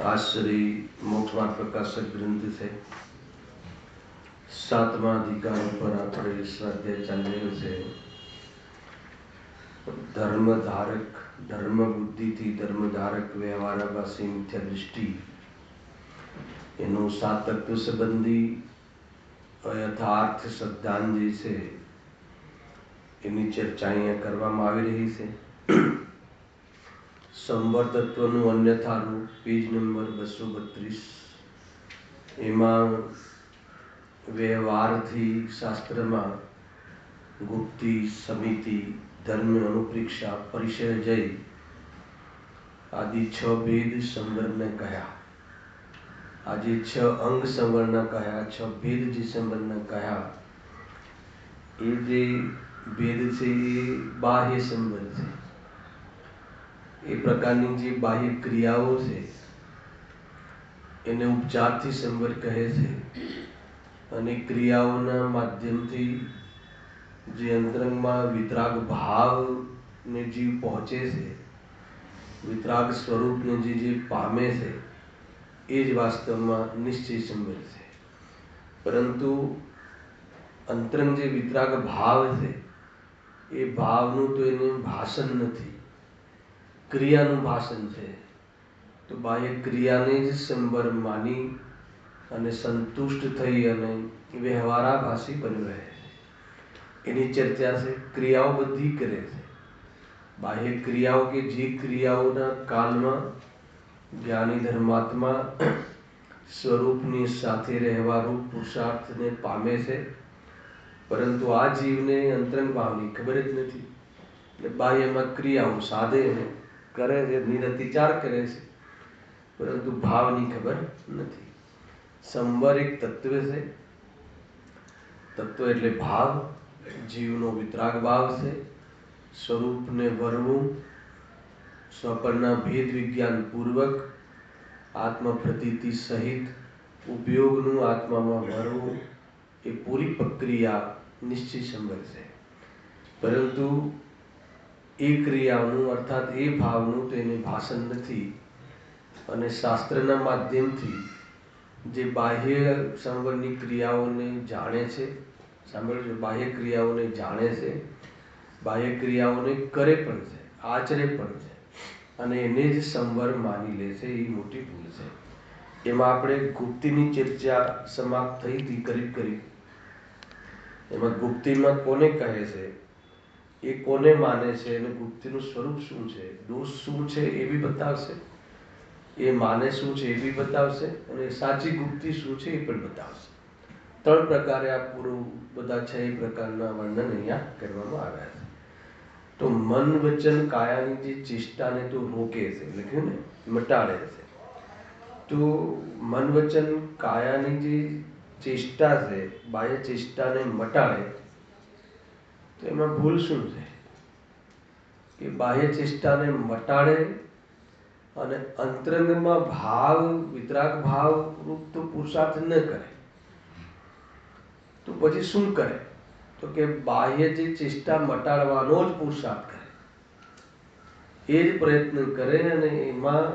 आश्री मोक्षमार्ग प्रकाशक ग्रंथ से 7वां अधिकार पर આપણે સ્વાધ્યાય ચાલી રહ્યો છે। ધર્મ ધારક ધર્મ બુદ્ધિથી ધર્મ ધારક વ્યવહારાભાસી મિથ્યા દૃષ્ટિ એનું સાતત્વ સંબંધી યથાર્થ સિદ્ધાંત જે છે એની ચર્ચા અહીંયા કરવામાં આવી રહી છે। સંવર તત્વનું અન્યથા રૂપ પેજ નંબર 232 એમાં વ્યવહારથી શાસ્ત્રમાં ગુપ્તિ સમિતિ ધર્મ અનુપ્રેક્ષા પરિચય જય આદિ 6 ભેદ સંવરને કહ્યા। આજે 6 અંગ સંવરના કહ્યા, 6 ભેદ જે સંવરના કહ્યા એ જે ભેદ છે એ બાહ્ય સંવર છે। એ પ્રકારની જે બાહ્ય ક્રિયાઓ છે એને ઉપચારથી સંવર કહે છે અને ક્રિયાઓના માધ્યમથી જે અંતરંગમાં વિતરાગ ભાવને જીવ પહોંચે છે, વિતરાગ સ્વરૂપને જે પામે છે એ જ વાસ્તવમાં નિશ્ચય સંવર છે। પરંતુ અંતરંગ જે વિતરાગ ભાવ છે એ ભાવનું તો એને ભાષણ નથી, ક્રિયાનું ભાષણ છે। તો બાહ્ય ક્રિયાને જ સંવર માની અને સંતુષ્ટ થઈ અને વ્યવહારાભાસી બની રહે છે એની ચર્ચા છે। ક્રિયાઓ બધી કરે છે, બાહ્ય ક્રિયાઓ કે જે ક્રિયાઓના કાલમાં જ્ઞાની ધર્માત્મા સ્વરૂપની સાથે રહેવા રૂપ પુરુષાર્થને પામે છે, પરંતુ આ જીવને અંતરંગ ભાવની ખબર જ નથી એટલે બાહ્યમાં ક્રિયાઓ સાધે કરે છે, નિરતિચાર કરે છે, પરંતુ ભાવની ખબર નથી। સંવર એક તત્વ છે, તત્વ એટલે ભાવ, જીવનો વિતરાગ ભાવ છે, સ્વરૂપને વરવું, સ્વપરના ભેદ વિજ્ઞાન પૂર્વક આત્મ પ્રતીતિ સહિત ઉપયોગનું આત્મામાં ભરવું એ પૂરી પ્રક્રિયા નિશ્ચય સંવર છે। પરંતુ એ ક્રિયાનું અર્થાત એ ભાવનું તેને ભાષણ નથી અને શાસ્ત્રના માધ્યમથી જે બાહ્ય સંવરની ક્રિયાઓને જાણે છે, સાંભળજો, બાહ્ય ક્રિયાઓને જાણે છે, બાહ્ય ક્રિયાઓને કરે પણ છે, આચરે પણ છે અને એને જ સંવર માની લે છે, એ મોટી ભૂલ છે। એમાં આપણે ગુપ્તિની ચર્ચા સમાપ્ત થઈ હતી કરીબ કરીબ। એમાં ગુપ્તિમાં કોને કહે છે એ કોને માને છે અને ગુપ્તીનું સ્વરૂપ શું છે, દોષ શું છે એ બી બતાવશે, એ માને શું છે એ બી બતાવશે, અને સાચી ગુપ્તી શું છે એ પણ બતાવશે. 3 પ્રકારે આ પૂરું બધા 6 પ્રકારના વર્ણન અહીંયા કરવામાં આવ્યા છે. તો મન વચન કાયાની જે ચેષ્ટાને તો રોકે છે, લખ્યું ને, મટાડે છે. તો મન વચન કાયાની જે ચેષ્ટા છે, બાહ્ય ચેષ્ટાને મટાડે, તો એમાં ભૂલ શું છે કે બાહ્ય ચેષ્ટાને મટાડે અને અંતરંગમાં ભાવ વિતરાગ ભાવ રૂપ તો પુરુષાર્થ ન કરે, તો પછી શું કરે? તો કે બાહ્ય જે ચેષ્ટા મટાડવાનો જ પુરુષાર્થ કરે, એ જ પ્રયત્ન કરે, અને એમાં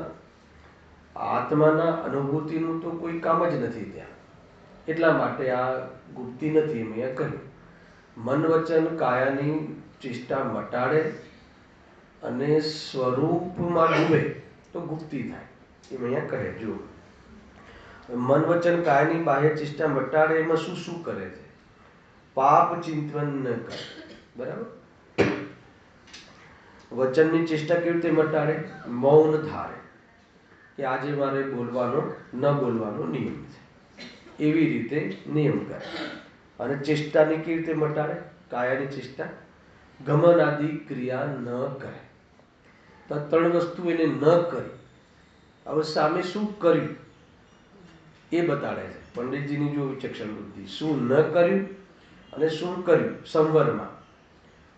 આત્માના અનુભૂતિનું તો કોઈ કામ જ નથી ત્યાં. એટલા માટે આ ગુપ્તી નથી એમ અહીંયા કહ્યું. મન વચન કાયાની ચેષ્ટા મટાડે અને સ્વરૂપમાં ડૂબે તો ગુપ્તી થાય એમ અહીંયા કહે. જો મન વચન કાયાની બાહ્ય ચેષ્ટા મટાડે, એમાં શું શું કરે છે? પાપ ચિંતન ન કરે, બરાબર. વચનની ચેષ્ટા કેવી રીતે મટાડે? મૌન ધારે કે આજે મારે બોલવાનો ન બોલવાનો નિયમ છે, એવી રીતે નિયમ કરે. અને ચેષ્ટાની કેવી રીતે મટાડે? કાયાની ચેષ્ટા ગમન આદિ ક્રિયા ન કરે. તો 3 વસ્તુ એને ન કરી. હવે સામે શું કર્યું એ બતાડે છે પંડિતજીની જો વિચક્ષણ બુદ્ધિ. શું ન કર્યું અને શું કર્યું સંવરમાં,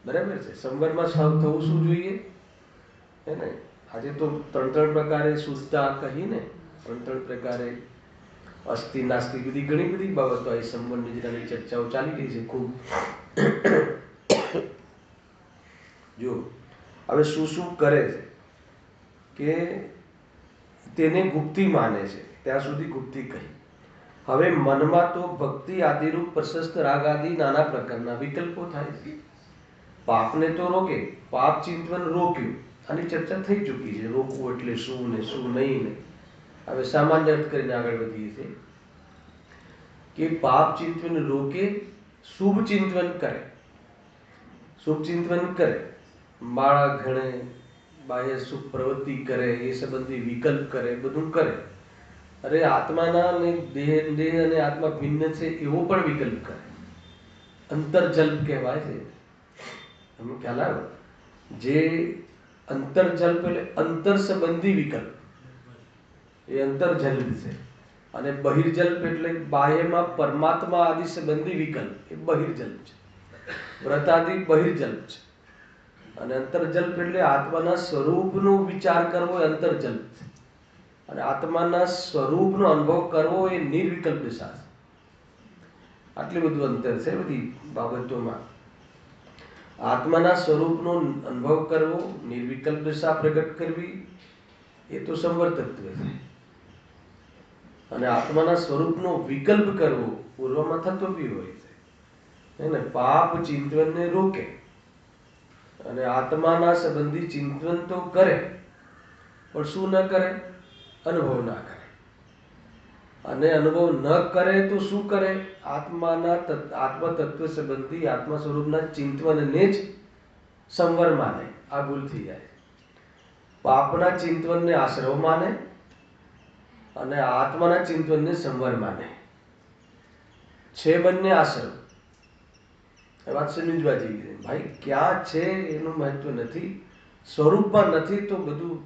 બરાબર છે. સંવરમાં થવું શું જોઈએ હે ને? આજે તો 3 પ્રકારે શુદ્ધતા કહીને, 3 પ્રકારે અસ્થિ નાસ્તિ, બધી ઘણી બધી બાબતો આ સંવર નિદ્રાની ચર્ચાઓ ચાલી રહી છે ખૂબ. જો હવે શું શું કરે છે કે તેને ગુપ્તિ માને છે, ત્યાં સુધી ગુપ્તિ કહી. હવે મનમાં તો ભક્તિ આદિરૂપ પ્રશસ્ત રાગ આદિ નાના પ્રકારના વિકલ્પો થાય છે. પાપને તો રોકે, પાપ ચિંતન રોક્યું, આની ચર્ચા થઈ ચૂકી છે. રોકવું એટલે શું ને શું નહીં ને. હવે સામાન્ય અર્થ કરીને આગળ વધીએ છીએ કે પાપ ચિંતન રોકે, શુભ ચિંતન કરે. શુભ ચિંતન કરે, માળા ઘણે, બાહ્ય સુખ પ્રવૃત્તિ કરે, એ સંબંધી વિકલ્પ કરે, બધું કરે. અરે આત્માના અને દેહ અને આત્મા ભિન્ન છે એવો પણ વિકલ્પ કરે. અંતરજલ્પ કહેવાય છે. તમને ખ્યાલ આવ્યો? જે અંતરજલ્પ એટલે અંતર સંબંધી વિકલ્પ, એ અંતરજલ્પ છે. અને બહિર્જલ્પ એટલે બાહ્યમાં પરમાત્મા આદિ સંબંધી વિકલ્પ, એ બહિર્જલ્પ છે. વ્રત આદિ બહિર્જલ્પ છે. અને અંતરજલ્પ એટલે આત્માના સ્વરૂપનો વિચાર કરવો એ અંતરજલ્પ છે. અને આત્માના સ્વરૂપનો અનુભવ કરવો એ નિર્વિકલ્પ દિશા છે. આટલું બધું અંતર છે બધી બાબતોમાં. આત્માના સ્વરૂપનો અનુભવ કરવો, નિર્વિકલ્પ દિશા પ્રગટ કરવી, એ તો સંવર તત્વ છે. અને આત્માના સ્વરૂપનો વિકલ્પ કરવો પૂર્વમાં થતો બી હોય છે એને પાપ ચિંતનને રોકે અને આત્માના સંબંધી ચિંતન તો કરે, પણ શું ન કરે? અનુભવ ના કરે. અને અનુભવ ન કરે તો શું કરે? આત્માના આત્મ તત્વ સંબંધી આત્મા સ્વરૂપના ચિંતનને જ સંવર માને. આ ભૂલ થઈ જાય. પાપના ચિંતનને આશ્રવ માને અને આત્માના ચિંતનને સંવર માને. છે બંને આશ્રવ. એ વાત સમજવા જેવી છે. ભાઈ ક્યાં છે એનું મહત્વ નથી, સ્વરૂપમાં નથી તો બધું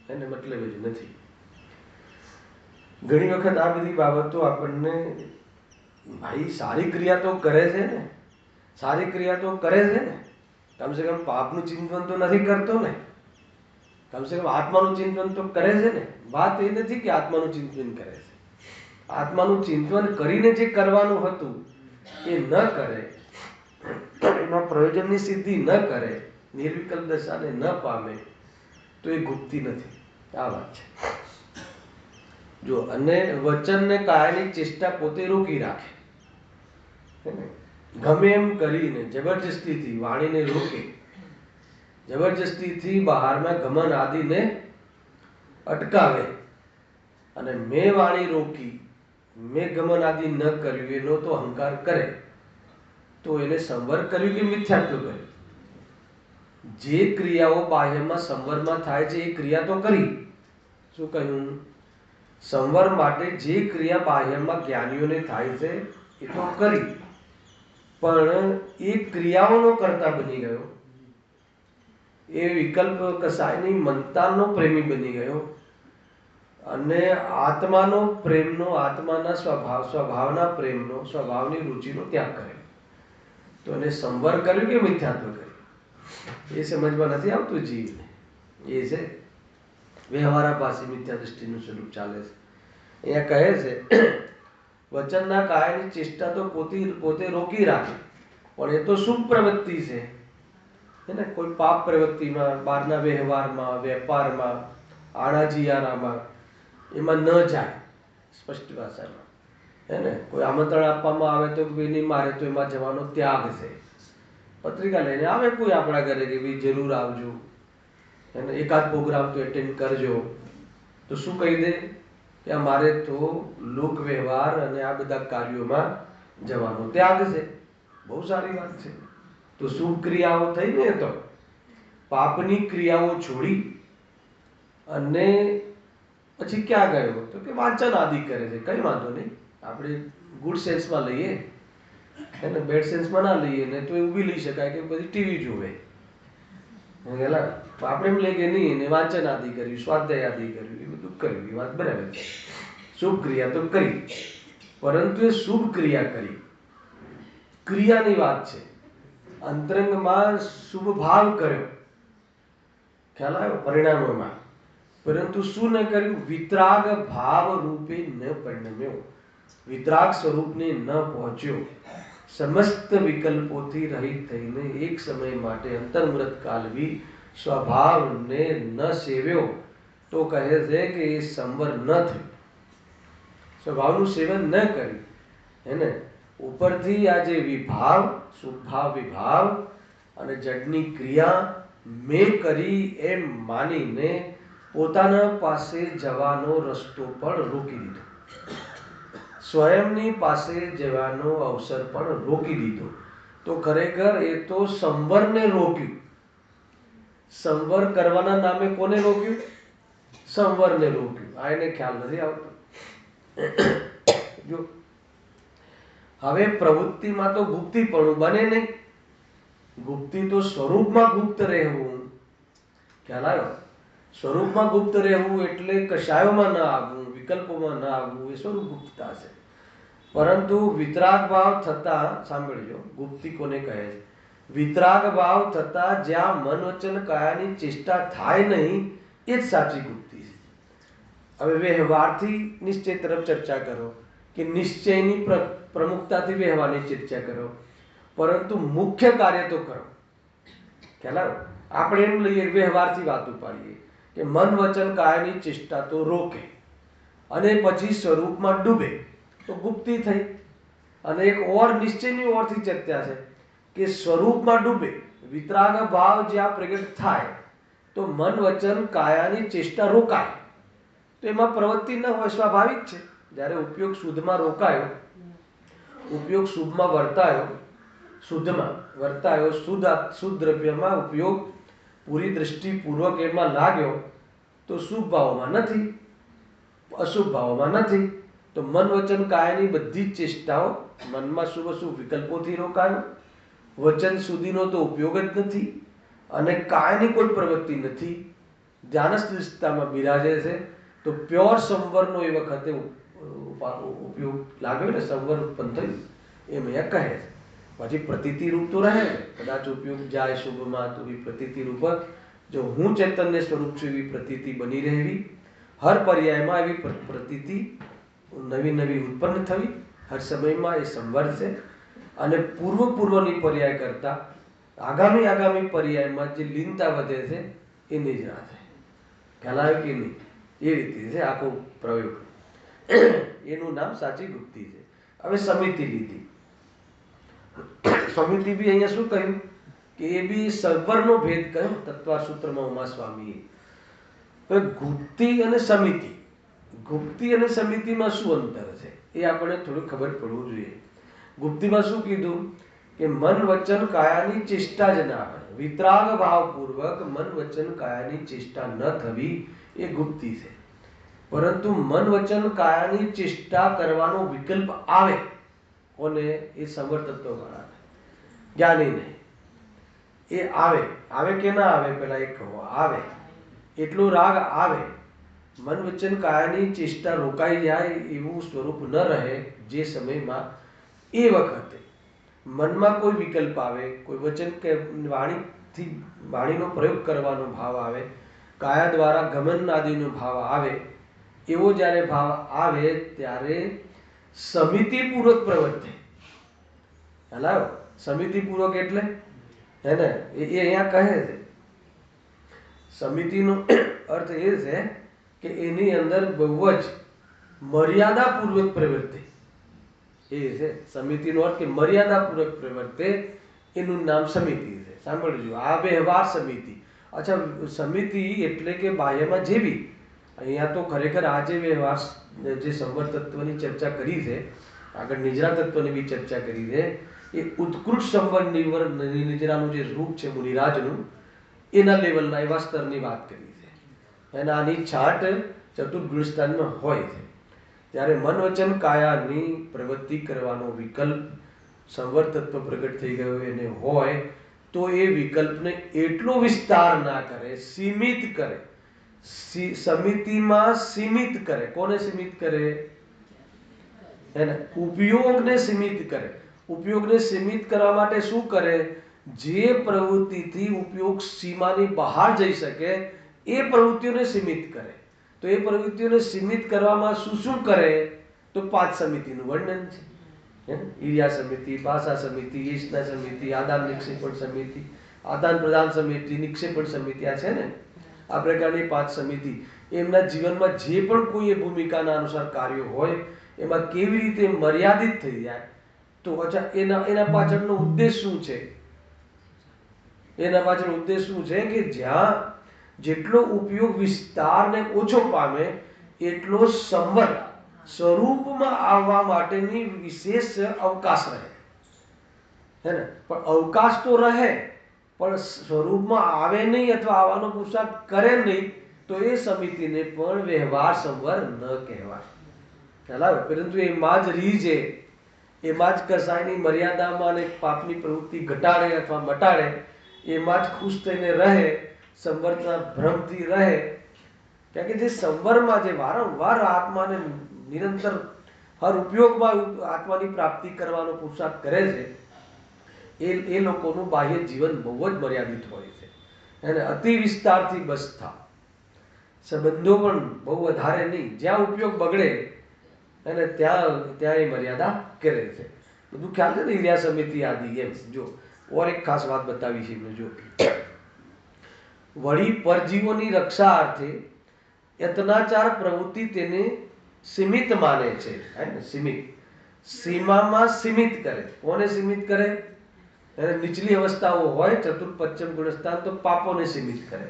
એને મતલબ જ નથી. ઘણી વખત આ બધી બાબતો આપણને, ભાઈ સારી ક્રિયા તો કરે છે ને, સારી ક્રિયા તો કરે છે ને, કમસે કમ પાપનું ચિંતન તો નથી કરતો ને, કમસે કમ આત્માનું ચિંતન તો કરે છે ને. વાત એ નથી કે આત્માનું ચિંતન કરે છે. આત્માનું ચિંતન કરીને જે કરવાનું હતું એ ન કરે, એના પ્રયોજનની સિદ્ધિ ન કરે, નિર્વિકલ્પ દશાને ન પામે, તો એ ગુપ્તિ નથી. આ વાત છે. જો અને વચન ને કાયાની ચેષ્ટા પોતે રોકી રાખે, ગમે એમ કરીને જબરજસ્તીથી વાણીને રોકે, જબરજસ્તીથી બહારના ગમન આદિને અટકાવે, અને મેં વાણી રોકી, મેં ગમન આદિ ન કર્યું, એનો તો અહંકાર કરે, તો એને સંવર કર્યું કે મિથ્યાત્વ કર્યું? જે ક્રિયાઓ બાહ્યમાં સંવરમાં થાય છે એ ક્રિયા તો કરી. શું કહ્યું? સંવર માટે જે ક્રિયા બાહ્યમાં જ્ઞાનીઓને થાય છે એ તો કરી, પણ એ ક્રિયાઓનો કર્તા બની ગયો. એ વિકલ્પ કસાયની મનતાનો પ્રેમી બની ગયો અને આત્માનો પ્રેમનો, આત્માના સ્વભાવના પ્રેમનો, સ્વભાવની રુચિનો ત્યાગ કર્યો. તો એને સંવર કર્યું કે મિથ્યાત્વ કર્યું એ સમજમાં નથી આવતું જીવને. એ છે વ્યવહારા પાસે મિથ્યા દૃષ્ટિનું સ્વરૂપ ચાલે છે. અહીંયા કહે છે વચનના કાયાની ચેષ્ટા તો પોતે રોકી રાખે, પણ એ તો શુભ પ્રવૃત્તિ છે. ને કોઈ પાપ પ્રવૃત્તિમાં, બહારના વ્યવહારમાં, વેપારમાં, આણાજીયારામાં એમાં ન જાય. સ્પષ્ટ ભાષામાં હે ને, કોઈ આમંત્રણ આપવામાં આવે તો નહીં મારે તો એમાં જવાનો ત્યાગ છે. પત્રિકા લઈને આવે કોઈ આપણા ઘરે કે ભાઈ જરૂર આવજો, એને એકાદ પ્રોગ્રામ તો એટેન્ડ કરજો, તો શું કહી દે કે અમારે તો લોક વ્યવહાર અને આ બધા કાર્યોમાં જવાનો ત્યાગ છે. બહુ સારી વાત છે. તો શુભ ક્રિયાઓ થઈ ને, તો પાપની ક્રિયાઓ છોડી અને પછી ક્યાં ગયો તો કે વાંચન આદિ કરે છે. કઈ વાંધો નહીં, આપણે ગુડ સેન્સમાં લઈએ એને, બેડ સેન્સમાં ના લઈએ ને તો એવું બી લઈ શકાય કે બધી ટીવી જોવે. આપણે એમ લઈએ કે નહીં એને વાંચન આદિ કર્યું, સ્વાધ્યાય આદિ કર્યું, એ બધું કર્યું, એ વાત બરાબર છે. શુભ ક્રિયા તો કરી, પરંતુ એ શુભ ક્રિયા કરી, ક્રિયાની વાત છે. અંતરંગમાં શુભ ભાવ કર્યો, ખ્યાલ આવ્યો પરિણામોમાં, પરંતુ શું ન કર્યું? વિતરાગ ભાવ રૂપે ન પરિણમ્યો, વિતરાગ સ્વરૂપને ન પહોંચ્યો. સમસ્ત વિકલ્પોથી રહિત થઈને એક સમય માટે અંતર્મૃત કાલવી સ્વભાવને ન સેવ્યો તો કહે છે કે એ સંવર ન થયું, સ્વભાવનું સેવન ન કર્યું. એને ઉપરથી આ જે વિભાવ, શુભાવ વિભાવ અને જડની ક્રિયા મેં કરી એમ માનીને પોતાના પાસે જવાનો રસ્તો પણ રોકી દીધો, સ્વયંની પાસે જવાનો અવસર પણ રોકી દીધો. તો ખરેખર એ તો સંવરને રોક્યું. સંવર કરવાના નામે કોને રોક્યું? સંવરને રોક્યું. આ એને ખ્યાલ નથી આવતો. જો હવે પ્રવૃત્તિમાં તો ગુપ્તીપણું બને નહીં. ગુપ્તી તો સ્વરૂપમાં ગુપ્ત રહેવું. ખ્યાલ આવ્યો? સ્વરૂપમાં ગુપ્ત રહેવું એટલે કશાયોમાં ન આવવું, વિકલ્પોમાં ન આવવું, એ સ્વરૂપ ગુપ્તતા છે. પરંતુ વિતરાગ ભાવ થતા, સાંભળજો ગુપ્તી કોને કહે છે? વિતરાગ ભાવ થતા જ્યાં મન વચન કાયાની ચેષ્ટા થાય નહીં એ જ સાચી ગુપ્તી છે. હવે વ્યવહારથી નિશ્ચય તરફ ચર્ચા કરો કે નિશ્ચયની પ્રમુખતાથી વ્યવહારની ચર્ચા કરો, પરંતુ મુખ્ય કાર્ય તો કરો. ખ્યાલ આવ્યો? આપણે એમ લઈએ વ્યવહારથી વાત ઉપાડીએ કે મન વચન કાયાની ચેષ્ટા તો રોકે અને પછી સ્વરૂપમાં ડૂબે તો ગુપ્તી થઈ. અને એક ઓર નિશ્ચયની ઓરથી ચર્ચા છે કે સ્વરૂપમાં ડૂબે, વિતરાગ ભાવ જ્યાં પ્રગટ થાય તો મન વચન કાયાની ચેષ્ટા રોકાય, તો એમાં પ્રવૃત્તિ ન હોય, સ્વાભાવિક છે. જ્યારે ઉપયોગ શુદ્ધમાં રોકાયો, ઉપયોગ શુભમાં વર્તાયો, શુદ્ધમાં વર્તાયો, શુદ્ધ દ્રવ્યમાં ઉપયોગ પૂરી દૃષ્ટિપૂર્વક એમાં લાગ્યો, તો શુભ ભાવમાં નથી, અશુભ ભાવમાં નથી. તો મન વચન કાયાની બધી જ ચેષ્ટાઓ મનમાં શુભ અશુભ વિકલ્પોથી રોકાયો, વચન સુધીનો તો ઉપયોગ જ નથી અને કાયાની કોઈ પ્રવૃત્તિ નથી, ધ્યાનસ્થિતતામાં બિરાજે છે. તો પ્યોર સંવરનો એ વખતે ઉપયોગ લાગ્યો ને, સંવર ઉત્પન્ન થયું એમ અહીંયા કહે છે. પછી પ્રતીતિ રૂપ તો રહે, કદાચ ઉપયોગ જાય શુભમાં તો એ પ્રતીતિ રૂપ જ, જો હું ચૈતન્ય સ્વરૂપ છું એવી પ્રતીતિ બની રહેવી, હર પર્યાયમાં એવી પ્રતીતિ નવી નવી ઉત્પન્ન થવી, હર સમયમાં એ સંવર છે. અને પૂર્વની પર્યાય કરતા આગામી પર્યાયમાં જે લીનતા વધે છે એની જ રાહ છે. ખ્યાલ આવ્યો કે નહીં? એ રીતે છે આખો પ્રયોગ. એનું નામ સાચી ગુપ્તી છે. હવે સમિતિ લીધી. સમિતિ બી અહીંયા શું કહ્યું કે એ બી સંવરનો ભેદ કહ્યો તત્વા સૂત્રમાં ઉમા સ્વામીએ. ગુપ્તી અને સમિતિ, ગુપ્તી અને સમિતિમાં શું અંતર છે એ આપણે થોડું ખબર પડવું જોઈએ. ગુપ્તીમાં શું કીધું કે મન વચન કાયાની ચેષ્ટા જ ના હોય, વિતરાગ ભાવપૂર્વક મન વચન કાયાની ચેષ્ટા ન થવી એ ગુપ્તી છે. પરંતુ મન વચન કાયાની ચેષ્ટા કરવાનો વિકલ્પ આવે કોને? એ સમર્થત્વ વાળાને, જ્ઞાની નહીં. એ આવે કે ના આવે, પેલા એક કહો, આવે એટલો રાગ આવે, મન વચન કાયાની ચેષ્ટા રોકાઈ જાય એવું સ્વરૂપ ન રહે જે સમયમાં, એ વખતે મનમાં કોઈ વિકલ્પ આવે, કોઈ વચન કે વાણીથી વાણીનો પ્રયોગ કરવાનો ભાવ આવે, કાયા દ્વારા ગમન આદિનો ભાવ આવે, એવો જ્યારે ભાવ આવે ત્યારે સમિતિપૂર્વક પ્રવૃત્તિ. હલાવ સમિતિપૂર્વક એટલે હે ને, એ અહીંયા કહે છે. સમિતિનો અર્થ એ છે કે એની અંદર બહુ જ મર્યાદાપૂર્વક પ્રવૃત્તિ. એ છે સમિતિનો અર્થ, કે મર્યાદાપૂર્વક પ્રવૃત્તિ, એનું નામ સમિતિ છે. સાંભળજો, આ વ્યવહાર સમિતિ. અચ્છા, સમિતિ એટલે કે બાહ્યમાં જેવી, અહીંયા તો ખરેખર આ જે વ્યવહાર જે સંવર તત્વની ચર્ચા કરી છે, આગળ નિજરા તત્વની બી ચર્ચા કરી છે, એ ઉત્કૃષ્ટ સંવર નિજરાનું જે રૂપ છે મુનિરાજનું, એના લેવલના એવા સ્તરની વાત કરી છે. અને આની છાટ ચતુર્ગુણસ્થાનમાં હોય છે. ત્યારે મન વચન કાયાની પ્રવૃત્તિ કરવાનો વિકલ્પ સંવર તત્વ પ્રગટ થઈ ગયો એને હોય તો એ વિકલ્પને એટલો વિસ્તાર ના કરે, સીમિત કરે, સમિતિમાં સીમિત કરે. કોને સીમિત કરે? એને ઉપયોગને સીમિત કરે. ઉપયોગને સીમિત કરવા માટે શું કરે? જે પ્રવૃત્તિથી ઉપયોગ સીમાની બહાર જઈ શકે એ પ્રવૃત્તિઓને સીમિત કરે. તો એ પ્રવૃત્તિઓને સીમિત કરવામાં શું શું કરે? તો 5 સમિતિનું વર્ણન છે. ઈર્યા સમિતિ, ભાષા સમિતિ, ઈષ્ણા સમિતિ, આદાન નિક્ષેપણ સમિતિ, આદાન પ્રદાન સમિતિ, નિક્ષેપણ સમિતિ, આ છે ને, આ પ્રકારની 5 સમિતિ. એમના જીવનમાં જે પણ કોઈ ભૂમિકાના અનુસાર કાર્યો હોય એમાં કેવી રીતે મર્યાદિત થઈ જાય. તો અચ્છા, એના પાછળનો ઉદ્દેશ શું છે? એના પાછળ ઉદ્દેશ શું છે? કે જ્યાં જેટલો ઉપયોગ વિસ્તારને ઓછો પામે એટલો સંવર સ્વરૂપમાં આવવા માટેની વિશેષ અવકાશ રહે. હે ને? પણ અવકાશ તો રહે, પણ સ્વરૂપમાં આવે નહીં અથવા આવવાનો પુરુષાર્થ કરે નહીં, તો એ સમિતિને પણ વ્યવહાર સંવર ન કહેવાય. ખ્યાલ? પરંતુ એમાં જ રીજે, એમાં જ કસાયની મર્યાદામાં અને પાપની પ્રવૃત્તિ ઘટાડે અથવા મટાડે, એમાં જ ખુશ થઈને રહે, સંવરના ભ્રમથી રહે. કારણ કે જે સંવરમાં જે વારંવાર આત્માને નિરંતર હર ઉપયોગમાં આત્માની પ્રાપ્તિ કરવાનો પુરુષાર્થ કરે છે, એ લોકોનું બાહ્ય જીવન બહુ જ મર્યાદિત હોય છે. અને અતિ વિસ્તારથી બસ થા, સંબંધો પણ બહુ વધારે નહીં, જ્યાં ઉપયોગ બગડે અને ત્યાં એ મર્યાદા કરે છે. બધું ખ્યાલ છે ને, ઈર્યા સમિતિ આદિ. એમ જો ઓર એક ખાસ વાત બતાવી છે એમને. જો વળી પરજીવોની રક્ષા અર્થે યત્નાચાર પ્રવૃત્તિ તેને સીમિત માને છે. સીમિત, સીમામાં સીમિત કરે. કોને સીમિત કરે? એને નીચલી અવસ્થાઓ હોય, ચતુર્થ પશ્ચિમ ગુણસ્થાન, તો પાપોને સીમિત કરે.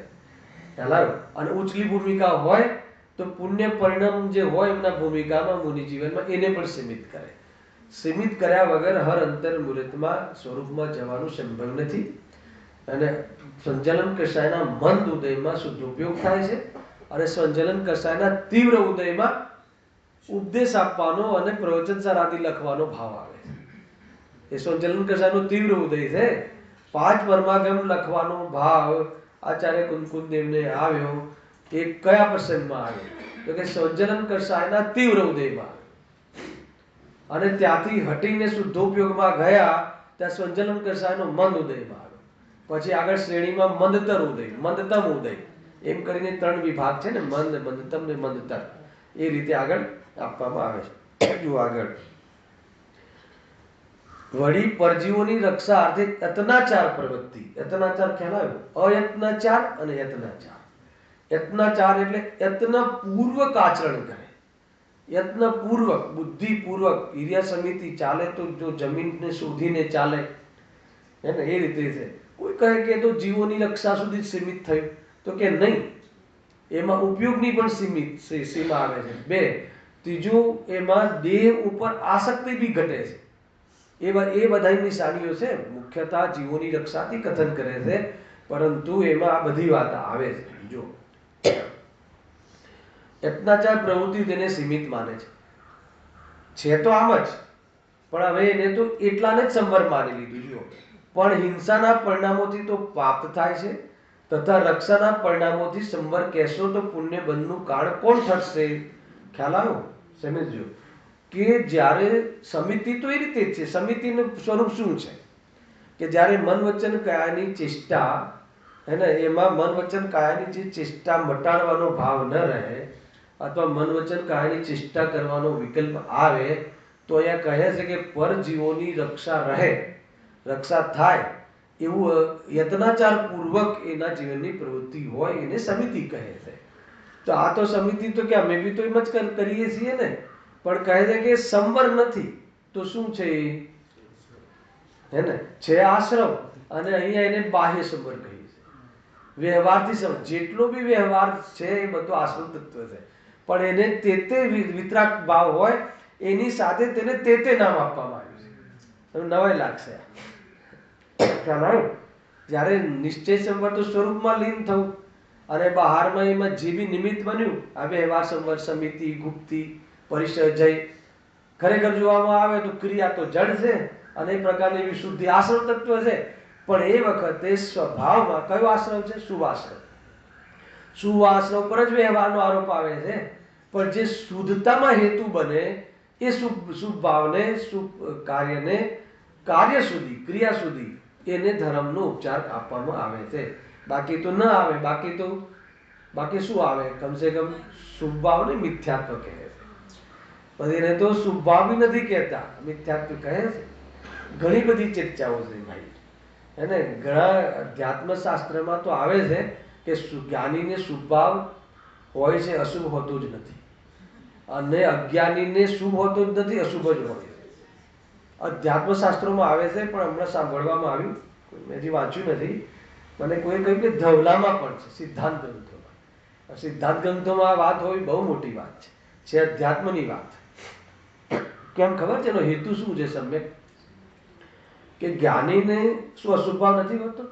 ખ્યાલ? અને ઉચલી ભૂમિકા હોય તો પુણ્ય પરિણામ જે હોય એમના ભૂમિકામાં મુનિ જીવનમાં, એને પણ સીમિત કરે. સીમિત કર્યા વગર હર અંતર મૂર્તમાં સ્વરૂપમાં જવાનું સંભવ નથી. અને સંજલન કષાયના મંદ ઉદયમાં શુદ્ધ ઉપયોગ થાય છે, અને સંજલન કષાયના તીવ્ર ઉદયમાં ઉપદેશ આપવાનો અને પ્રવચનસાર આદિ લખવાનો ભાવ આવે છે. એ સંજલન કષાયનો તીવ્ર ઉદય છે. 5 પરમાગમ લખવાનો ભાવ આચાર્ય કુંકુમદેવને આવ્યો. એ કયા પ્રસંગમાં આવ્યો? તો કે સંજલન કષાયના તીવ્ર ઉદયમાં. અને ત્યાંથી હટીને શુદ્ધોપયોગમાં ગયા ત્યાં સંજલન કષાયનો મંદ ઉદયમાં આવ્યો. પછી આગળ શ્રેણીમાં મંદતર ઉદય, મંદતમ ઉદય, એમ કરીને 3 વિભાગ છે ને, મંદ, મંદતમ ને મંદતર. એ રીતે આગળ આપવામાં આવે છે. જો આગળ, વળી પરજીવોની રક્ષા અર્થે યત્નાચાર પ્રવૃત્તિ. યત્નાચાર ખ્યાલ આવ્યો? અયત્નાચાર અને યત્નાચાર. યત્નાચાર એટલે યત્નપૂર્વક આચરણ કરે. યત્નપૂર્વક, બુદ્ધિપૂર્વક. ઈર્યા સમિતિ ચાલે તો જો જમીનને શોધીને ચાલે, હે ને, એ રીતે છે. કોઈ કહે કે તો જીવોની રક્ષા સુધી સીમિત થયું, તો કે નહીં, એમાં ઉપયોગની પણ સીમા આવે છે. 2, ત્રીજું, એમાં દેહ ઉપર આસક્તિ બી ઘટે છે. એ બધા નિશાનીઓ છે. મુખ્યતઃ જીવોની રક્ષાથી કથન કરે છે, પરંતુ એમાં આ બધી વાત આવે છે. જો યત્નાચાર પ્રવૃત્તિ તેને સીમિત માને છે તો આમ જ, પણ હવે એને તો એટલાને જ સંવર માની લીધું. જો પણ હિંસાના પરિણામોથી તો પાપ થાય છે, તથા રક્ષાના પરિણામોથી સંવર કહેશો તો પુણ્ય બંધનું કારણ કોણ ઠરશે? ખ્યાલ આવ્યો? સમજો કે જ્યારે સમિતિ તો એ રીતે જ છે. સમિતિનું સ્વરૂપ શું છે કે જ્યારે મન વચન કાયાની ચેષ્ટા, હે ને, એમાં મન વચન કાયાની જે ચેષ્ટા મટાડવાનો ભાવ ન રહે, અથવા મન વચન કાયાની ચેષ્ટા કરવાનો વિકલ્પ આવે, તો અહીંયા કહે છે કે પરજીવોની રક્ષા રહે, રક્ષા થાય એવું યત્નાચાર પૂર્વક એના જીવનની પ્રવૃત્તિ હોય એને સમિતિ કહે છે. તો આ તો સમિતિ તો કે અમે બી તો એમ જ કરીએ છીએ ને, પણ કહે છે કે સંવર નથી તો શું છે? હે ને, છે આશ્રમ, અને અહીંયા એને બાહ્ય સંવર કહીએ છે. વ્યવહારથી સંવર, જેટલો બી વ્યવહાર છે એ બધો આશ્રમ તત્વ છે, પણ એને તે વિતરાગ ભાવ હોય એની સાથે તેને તે નામ આપવામાં આવ્યું છે. તમને નવાઈ લાગશે. ખ્યાલ આવ્યો? જ્યારે નિશ્ચય સંવર તો સ્વરૂપમાં લીન થવું, અને બહારમાં એમાં જે બી નિમિત્ત બન્યું, આ વ્યવહાર સંવર, સમિતિ, ગુપ્તિ, પરિચય, ખરેખર જોવામાં આવે તો ક્રિયા તો જડ છે, અને એ પ્રકારની વિશુદ્ધિ આશ્રમ તત્વ છે. પણ એ વખતે સ્વભાવમાં કયો આશ્રમ છે? શુભાશ્રમ. શુભાશ્રમ પર જ વ્યવહારનો આરોપ આવે છે, પણ જે શુદ્ધતામાં હેતુ બને એ શુભ ભાવને, શુભ કાર્યને, કાર્ય સુધી, ક્રિયા સુધી એને ધર્મનો ઉપચાર આપવામાં આવે છે. બાકી તો ન આવે. બાકી શું આવે? કમસે કમ શુભ ભાવને મિથ્યાત્વ કહે છે. પછી એને તો શુભ ભાવ બી નથી કહેતા, મિથ્યાત્વ કહે છે. ઘણી બધી ચર્ચાઓ છે ભાઈ, હે ને. ઘણા અધ્યાત્મ શાસ્ત્રમાં તો આવે છે કે જ્ઞાનીને શુભ ભાવ હોય છે, અશુભ હોતો જ નથી, અને અજ્ઞાનીને શુભ હોતો જ નથી, અશુભ જ હોય છે. અધ્યાત્મ શાસ્ત્રોમાં આવે છે, પણ હમણાં સાંભળવામાં આવ્યું, મેં હજી વાંચ્યું નથી, મને કોઈ કહ્યું કે ધવલામાં પણ છે, સિદ્ધાંત ગ્રંથોમાં. સિદ્ધાંત ગ્રંથોમાં આ વાત હોવી બહુ મોટી વાત છે અધ્યાત્મની વાત. કેમ ખબર છે? એનો હેતુ શું છે? સમ્યક કે જ્ઞાનીને શું અશુભ ભાવ નથી હોતો?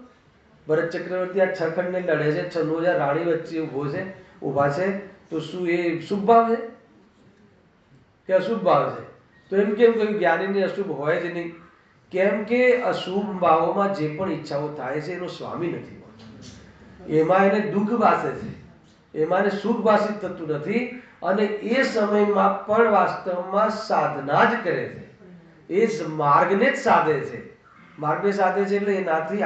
ભરત ચક્રવર્તી આ 6 ખંડને લડે છે, 96,000 રાણી વચ્ચે ઊભા છે, તો શું એ શુભ ભાવ છે કે અશુભ ભાવ છે? તો એમ કેમ કહ્યું જ્ઞાનીને અશુભ હોય જ નહીં? કેમ કે અશુભ ભાવોમાં જે પણ ઈચ્છાઓ થાય છે એનો સ્વામી નથી હોતો. એમાં એને દુઃખ વાસે છે, એમાં એને સુખ ભાષિત થતું નથી, અને એ સમયમાં પણ વાસ્તવમાં સાધના જ કરે છે. એ માર્ગને જ સાધે છે. માર્ગને સાધે છે એટલે એનાથી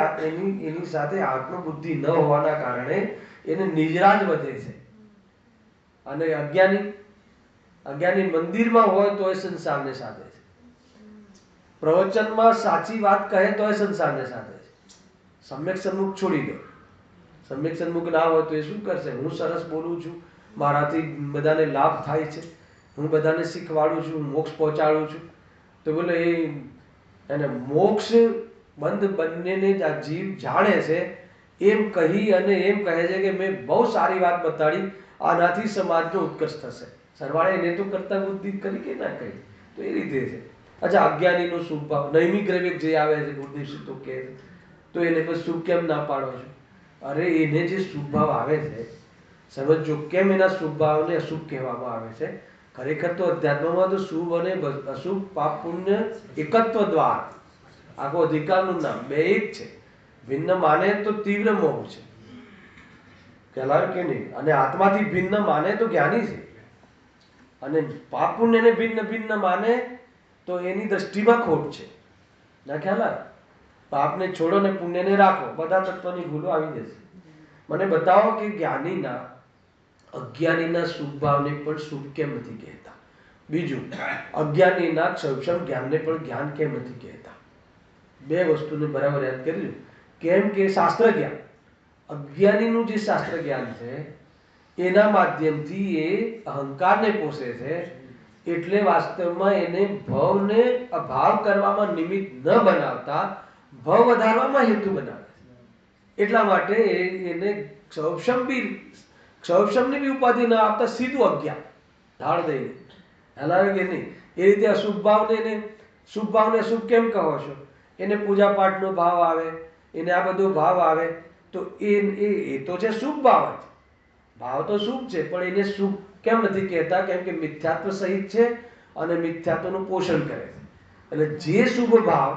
એની સાથે આત્મબુદ્ધિ ન હોવાના કારણે એને નિજરાજ વધે છે. અને અજ્ઞાની મંદિરમાં હોય તો એ સંસારને સાધે છે, પ્રવચનમાં સાચી વાત કહે તો એ સંસારને સાધે છે. સમ્યક સન્મુખ છોડી દો. સમ્યક સન્મુખ ના હોય તો એ શું કરશે? હું સરસ બોલું છું, મારાથી બધાને લાભ થાય છે, હું બધાને શીખવાડું છું, મોક્ષ પહોંચાડું છું, તો બોલે એને મોક્ષ બંધ બંનેને જ આ જીવ જાણે છે એમ કહી અને એમ કહે છે કે મેં બહુ સારી વાત બતાડી, આનાથી સમાજનો ઉત્કર્ષ થશે. સરવાળે એને તો કરતા બુદ્ધિ કરી કે ના કરી, તો એ રીતે છે. અચ્છા, અજ્ઞાનીનો શુભ ભાવ, નૈમિક ગ્રવિક જે આવે છે, ગુરુદેવ તો કહે છે, તો એને કોઈ શુભ કેમ ના પાડો છો? અરે એને જે શુભ ભાવ આવે છે, સમજો કેમ એના શુભ ભાવને અશુભ કહેવામાં આવે છે? ખરેખર તો અધ્યાત્મમાં તો શુભ અને અશુભ, પાપ પુણ્ય એકત્વ દ્વાર, આખો અધિકારનું નામ બે જ છે. ભિન્ન માને તો તીવ્ર મોહ છે, ખ્યાલ કે નહીં? અને આત્માથી ભિન્ન માને તો જ્ઞાની છે, અને પાપ પુણ્યને ભિન્ન માને તો એની દ્રષ્ટિમાં ખોટ છે. ના ખ્યાલ આવે? પાપને છોડો ને પુણ્યને રાખો, બધા તત્વની ભૂલો આવી જશે. મને બતાવો કે અજ્ઞાનીના શુભ ભાવને પણ શુભ કેમ નથી કહેતા? બીજું, અજ્ઞાનીના સક્ષમ જ્ઞાનને પણ જ્ઞાન કેમ નથી કહેતા? બે વસ્તુને બરાબર યાદ કરી લો. કેમ કે શાસ્ત્ર જ્ઞાન, અજ્ઞાનીનું જે શાસ્ત્ર જ્ઞાન છે એના માધ્યમથી એ અહંકારને પોષે છે, એટલે વાસ્તવમાં એને ભવને અભાવ કરવામાં નિમિત્ત ન બનાવતા ભવ વધારવામાં હેતુ બનાવે છે. એટલા માટે એને ક્ષૌક્ષમની બી ઉપાધિ ના આપતા સીધું અજ્ઞાન ઢાળ દઈને હલાવે કે નહીં. એ રીતે અશુભ ભાવને એને શુભ ભાવને અશુભ કેમ કહો છો? એને પૂજા પાઠનો ભાવ આવે, એને આ બધો ભાવ આવે તો એ તો છે શુભ ભાવ જ. ભાવ તો શુભ છે, પણ એને શુભ કેમ નથી કહેતા? કેમ કે મિથ્યાત્વ સહિત છે અને મિથ્યાત્વનું પોષણ કરે છે. એટલે જે શુભ ભાવ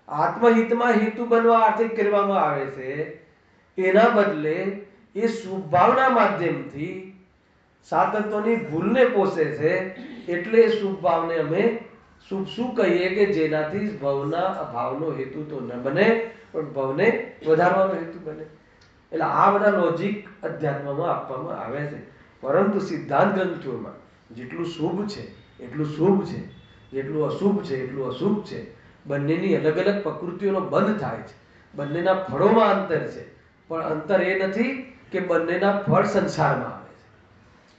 આત્મહિતમાં હેતુ બનવા અર્થે કરવામાં આવે છે, એના બદલે એ શુભ ભાવના માધ્યમથી સાતત્વની ભૂલને પોષે છે. એટલે એ શુભ ભાવને અમે શુભ શું કહીએ કે જેનાથી ભવના ભાવનો હેતુ તો ન બને, પણ ભવને વધારવાનો હેતુ બને. એટલે આ બધા લોજિક અધ્યાત્મમાં આપવામાં આવે છે. પરંતુ સિદ્ધાંત ગ્રંથોમાં જેટલું શુભ છે એટલું શુભ છે, જેટલું અશુભ છે એટલું અશુભ છે. બંનેની અલગ અલગ પ્રકૃતિઓનો બંધ થાય છે. બંનેના ફળોમાં અંતર છે, પણ અંતર એ નથી કે બંનેના ફળ સંસારમાં આવે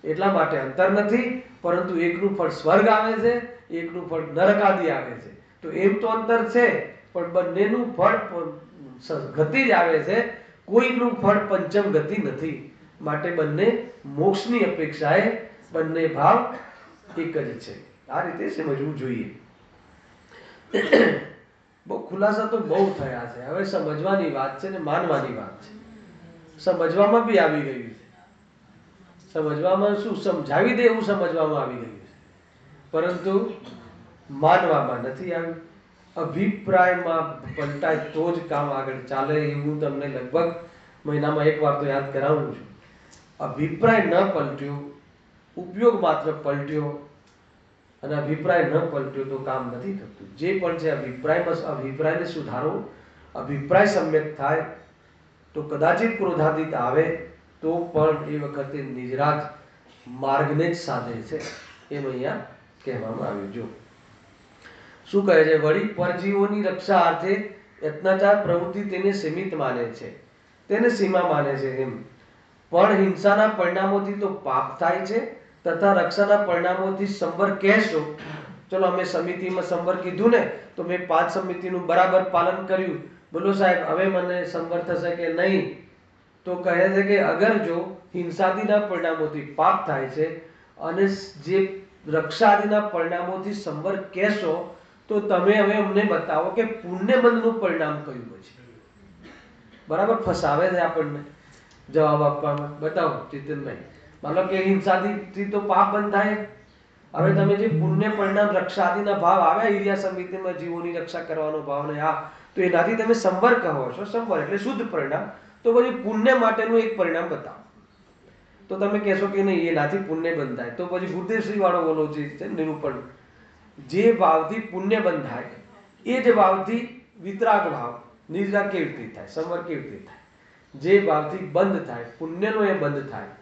છે એટલા માટે અંતર નથી. પરંતુ એકનું ફળ સ્વર્ગ આવે છે, એકનું ફળ નરક આદિ આવે છે. તો એમ તો અંતર છે, પણ બંનેનું ફળ ગતિ જ આવે છે. કોઈનું ફળ પંચમ ગતિ નથી. માટે બંને મોક્ષની અપેક્ષાએ બંને ભાવ એક જ છે. આ રીતે સમજવું જોઈએ. બહુ ખુલાસા તો બહુ થયા છે. હવે સમજવાની વાત છે ને માનવાની વાત છે. સમજવામાં બી આવી ગયું છે. સમજવામાં શું સમજાવી દે એવું સમજવામાં આવી ગયું છે, પરંતુ માનવામાં નથી આવ્યું. અભિપ્રાયમાં પલટાય તો જ કામ આગળ ચાલે. એવું તમને લગભગ મહિનામાં એક વાર તો યાદ કરાવું છું. અભિપ્રાય ન પલટ્યો, ઉપયોગ માત્ર પલટ્યો, અને અભિપ્રાય ન પલટ્યો તો કામ નથી થતું. જે પણ છે અભિપ્રાયને સુધારો, અભિપ્રાય સમ્યક થાય તો કદાચિત ક્રોધાતીત આવે તો પણ એ વખતે નિજરાજ માર્ગને જ સાધે છે. એમ અહીંયા કહેવામાં આવ્યું. જો શું કહે છે? વળી પરજીવોની રક્ષા અર્થે યત્નાચાર પ્રવૃત્તિ તેને સીમિત માને છે, તેને સીમા માને છે. એમ પણ હિંસાના પરિણામોથી તો પાપ થાય છે, તથા રક્ષાના પરિણામોથી સંવર કહેશો. ચલો અમે સમિતિમાં સંવર કીધું ને, તો મેં 5 સમિતિનું બરાબર પાલન કર્યું. બોલો સાહેબ હવે મને સંવર થશે કે નહીં? તો કહે છે કે અગર જો હિંસાદિના પરિણામોથી પાપ થાય છે અને જે રક્ષાદિના પરિણામોથી સંવર કહેશો, તો તમે હવે અમને બતાવો કે પુણ્યબંધનું પરિણામ કયું છે. બરાબર ફસાવે છે આપણને જવાબ આપવામાં. બતાવો ચેતનભાઈ. મતલબ કે હિંસાથી તો પાપ બંધ થાય. હવે તમે જે પુણ્ય પરિણામ રક્ષાદિના ભાવ આવ્યા ઈર્યા સમિતિમાં જીવોની રક્ષા કરવાનો ભાવ ને આ, તો એનાથી તમે સંવર કહો છો. સંવર એટલે શુદ્ધ પરિણામ. તો પછી પુણ્ય માટેનું એક પરિણામ બતાવો. તો તમે કહેશો કે નહીં એનાથી પુણ્ય બંધ થાય. તો પછી ગુરુદેવશ્રી વાળો બોલો છે નિરૂપણ, જે ભાવથી પુણ્ય બંધ થાય એ જ ભાવથી વિતરાગ ભાવ નિર્જા કેવી રીતે થાય, સંવર કેવી રીતે થાય? જે ભાવથી બંધ થાય પુણ્યનો એ બંધ થાય.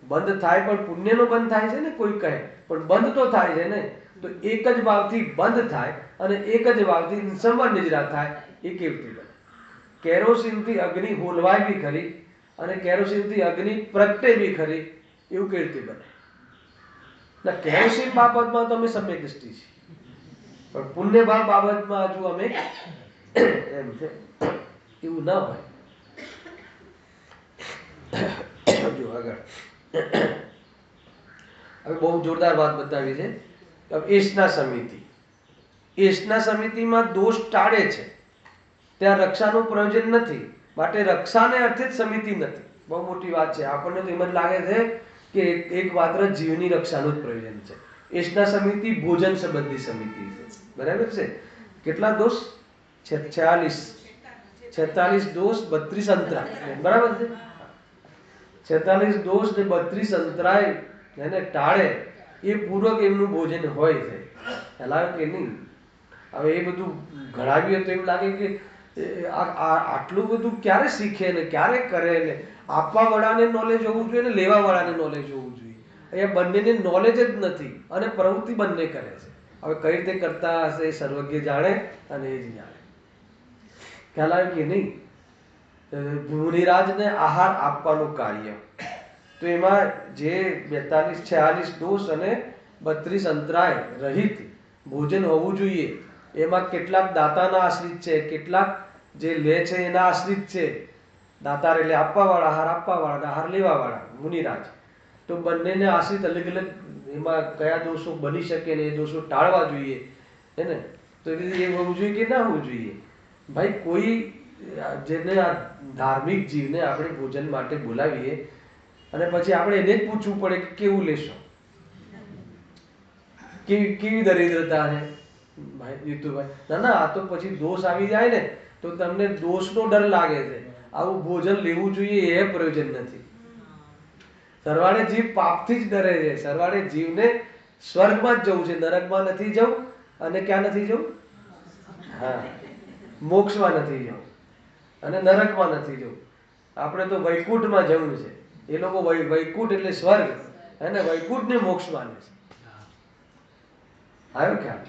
બંધ થાય પણ પુણ્યનો બંધ થાય છે ને, કોઈ કહે પણ બંધ તો થાય છે ને. તો એક જ ભાવથી બંધ થાય અને એક જ ભાવથી સંવર નિજરા થાય, એ કેવી રીતે બને? કેરોસીનથી અગ્નિ હોલવાય બી ખરી અને કેરોસીનથી અગ્નિ પ્રગટે બી ખરી, એવું કેવી રીતે બને? ના, કેરોસીન બાબતમાં તો અમે સમ્યક દ્રષ્ટિ છે, પણ પુણ્ય ભાવ બાબતમાં હજુ અમે એમ છે એવું ના હોય. જો આગળ હવે બહુ જોરદાર વાત બતાવી છે. એશના સમિતિ, એશના સમિતિમાં દોષ ટાળે છે, ત્યાં રક્ષાનું પ્રયોજન નથી. માટે રક્ષાને અર્થે જ સમિતિ નથી. બહુ મોટી વાત છે. આપણને તો એમ જ લાગે છે કે એક માત્ર જીવની રક્ષાનું જ પ્રયોજન છે. એશના સમિતિ ભોજન સંબંધી સમિતિ છે. બરાબર છે. કેટલા દોષ? 46 દોષ 32 અંતરાય. બરાબર છે. 46 દોષ ને 32 અંતરાય એને ટાળે એ પૂર્વક એમનું ભોજન હોય છે. ખ્યાલ કે નહીં? હવે એ બધું ઘડાવીએ તો એવું લાગે કે આટલું બધું ક્યારે શીખે ને ક્યારે કરે ને. આપવા વાળાને નોલેજ હોવું જોઈએ ને લેવા વાળાને નોલેજ હોવું જોઈએ. અહીંયા બંનેને નોલેજ જ નથી અને પ્રવૃત્તિ બંને કરે છે. હવે કઈ રીતે કરતા હશે એ સર્વજ્ઞ જાણે અને એ જ જાણે. ખ્યાલ આવે કે નહીં? મુનિરાજને આહાર આપવાનું કાર્ય, તો એમાં જે 42-46 દોષ અને 32 અંતરાય રહિત ભોજન હોવું જોઈએ. એમાં કેટલાક દાતાના આશ્રિત છે, કેટલાક જે લે છે એના આશ્રિત છે. દાતાર એટલે આપવા વાળા, આહાર આપવા વાળા, આહાર લેવા વાળા, મુનિરાજ. તો બંનેને આશ્રિત અલગ અલગ એમાં કયા દોષો બની શકે ને એ દોષો ટાળવા જોઈએ. હે ને? તો એ હોવું જોઈએ કે ના હોવું જોઈએ? ભાઈ કોઈ જેને આ ધાર્મિક જીવને આપણે ભોજન માટે બોલાવીએ અને પછી આપણે એને જ પૂછવું પડે કે કેવું લેશો, કેવી દરિદ્રતા છે ભાઈ જીતુભાઈ. ના ના, આ તો પછી દોષ આવી જાય ને તો તમને દોષનો ડર લાગે છે. આવું ભોજન લેવું જોઈએ એ પ્રયોજન નથી. સરવાળે જીવ પાપથી જ ડરે છે. સરવાળે જીવને સ્વર્ગમાં જ જવું છે, નરકમાં નથી જવું. અને ક્યાં નથી જવું? હા, મોક્ષમાં નથી જવું અને નરકમાં નથી જવું. આપણે તો વૈકુંઠમાં જવું છે. એ લોકો વૈકુંઠ એટલે સ્વર્ગ અને વૈકુંઠ ને મોક્ષ માને છે. આવ્યો ખ્યાલ?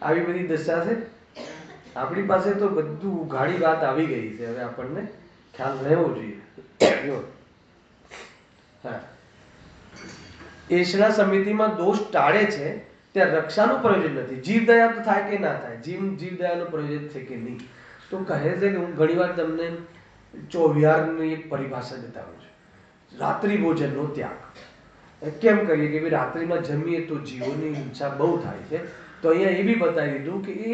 આવી બધી દશા છે. આપણી પાસે તો બધું ઉઘાડી વાત આવી ગઈ છે. હવે આપણને ખ્યાલ રહેવો જોઈએ. હા, એષણા સમિતિમાં દોષ ટાળે છે ત્યાં રક્ષાનું પ્રયોજન નથી. જીવદયા તો થાય કે ના થાય, જીવદયાનું પ્રયોજન છે કે નહીં? તો કહે છે કે હું ઘણી વાર તમને ચોવિહારની એક પરિભાષા બતાવું છું. રાત્રિ ભોજનનો ત્યાગ કેમ કરીએ કે ભાઈ રાત્રિમાં જમીએ તો જીવોની હિંસા બહુ થાય છે. તો અહીંયા એ બી બતાવી દીધું કે એ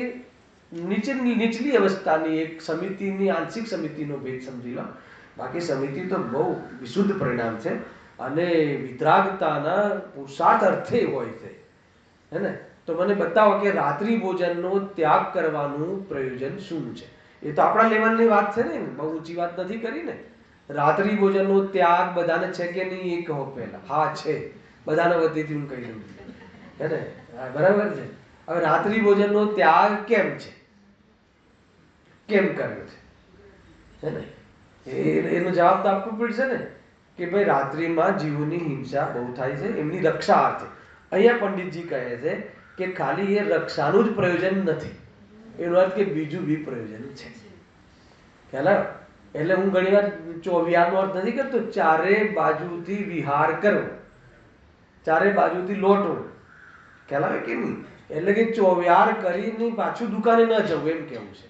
નીચલી અવસ્થાની એક સમિતિની આંશિક સમિતિનો ભેદ સમજી લો. બાકી સમિતિ તો બહુ વિશુદ્ધ પરિણામ છે અને વિતરાગતાના પુરુષાર્થ અર્થે હોય છે, હે ને? તો મને બતાવો કે રાત્રિ ભોજનનો ત્યાગ કરવાનું પ્રયોજન શું છે? એ તો આપણા લેવલની વાત છે ને, બહુ ઊંચી વાત નથી કરી ને. રાત્રિ ભોજનનો ત્યાગ બધાને છે કે નહીં એ કહો પહેલા. હા છે, બધાને વતીથી હું કહી દઉં, હે ને? હા, બરાબર છે. હવે રાત્રિ ભોજનનો ત્યાગ કેમ છે, કેમ કર્યો છે, હે ને? એનો જવાબ તો આપવો પડશે ને કે ભાઈ રાત્રિમાં જીવોની હિંસા બહુ થાય છે, એમની રક્ષા અર્થે. અહીંયા પંડિતજી કહે છે કે ખાલી એ રક્ષાનું જ પ્રયોજન નથી, એનો અર્થ કે બીજું બી પ્રયોજન છે. ખ્યાલ આવ્યો? એટલે હું ઘણી વાર ચોવિહારનો અર્થ નથી કરતો ચારે બાજુથી વિહાર કરવો, ચારે બાજુથી લોટવો. ખ્યાલ આવે કે નહીં? એટલે કે ચોવિહાર કરીને પાછું દુકાને ન જવું એમ કેવું છે.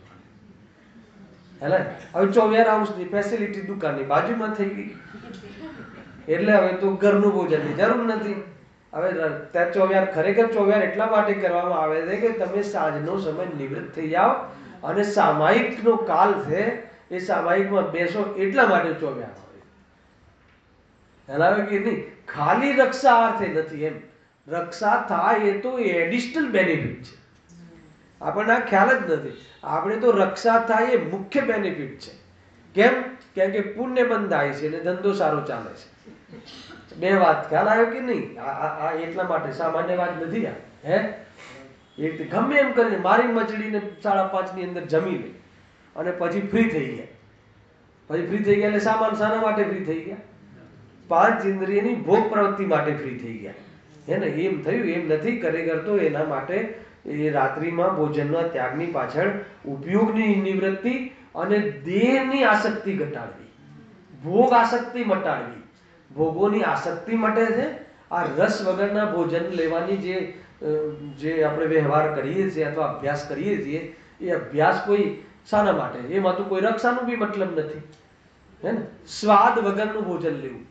હેલે હવે ચોવિહાર હાઉસની ફેસિલિટી દુકાનની બાજુમાં થઈ ગઈ એટલે હવે તો ઘરનું ભોજનની જરૂર નથી. હવે ત્યાં ચોવિહાર ખરેખર ચોવિહાર એટલા માટે કરવામાં આવે છે કે તમે સાંજનો સમય નિવૃત્ત થઈ જાઓ અને સામાયિકનો કાલ છે એ સામાયિકમાં બેસો એટલા માટે ચોવિહાર હોય. ખ્યાલ આવે કે નહીં? ખાલી રક્ષા અર્થે નથી એમ. રક્ષા થાય એ તો એડિશનલ બેનિફિટ છે. આપણને આ ખ્યાલ જ નથી. આપણે તો રક્ષા થાય એ મુખ્ય બેનિફિટ છે. કેમ? કેમ કે પુણ્ય બંધાય છે અને ધંધો સારો ચાલે છે. બે વાત ખ્યાલ આવ્યો કે નહીં? આ એટલા માટે સામાન્ય વાત નથી. આ હે એક ગમે એમ કરીને મારી મચડીને 5:30 ની અંદર જમી લે અને પછી ફ્રી થઈ ગયા. પછી ફ્રી થઈ ગયા એટલે શાના માટે ફ્રી થઈ ગયા? 5 ઇન્દ્રિયની ભોગ પ્રવૃત્તિ માટે ફ્રી થઈ ગયા, હે ને? એમ થયું? એમ નથી. ખરેખર તો એના માટે એ રાત્રિમાં ભોજનના ત્યાગની પાછળ ઉપયોગની નિવૃત્તિ અને દેહની આસક્તિ ઘટાડવી, ભોગ આસક્તિ મટાડવી. ભોગોની આસક્તિ મટે છે. આ રસ વગરના ભોજન લેવાની જે આપણે વ્યવહાર કરીએ છીએ અથવા અભ્યાસ કરીએ છીએ એ અભ્યાસ કોઈ શાના માટે? એમાં તો કોઈ રક્ષાનું બી મતલબ નથી, હે ને? સ્વાદ વગરનું ભોજન લેવું.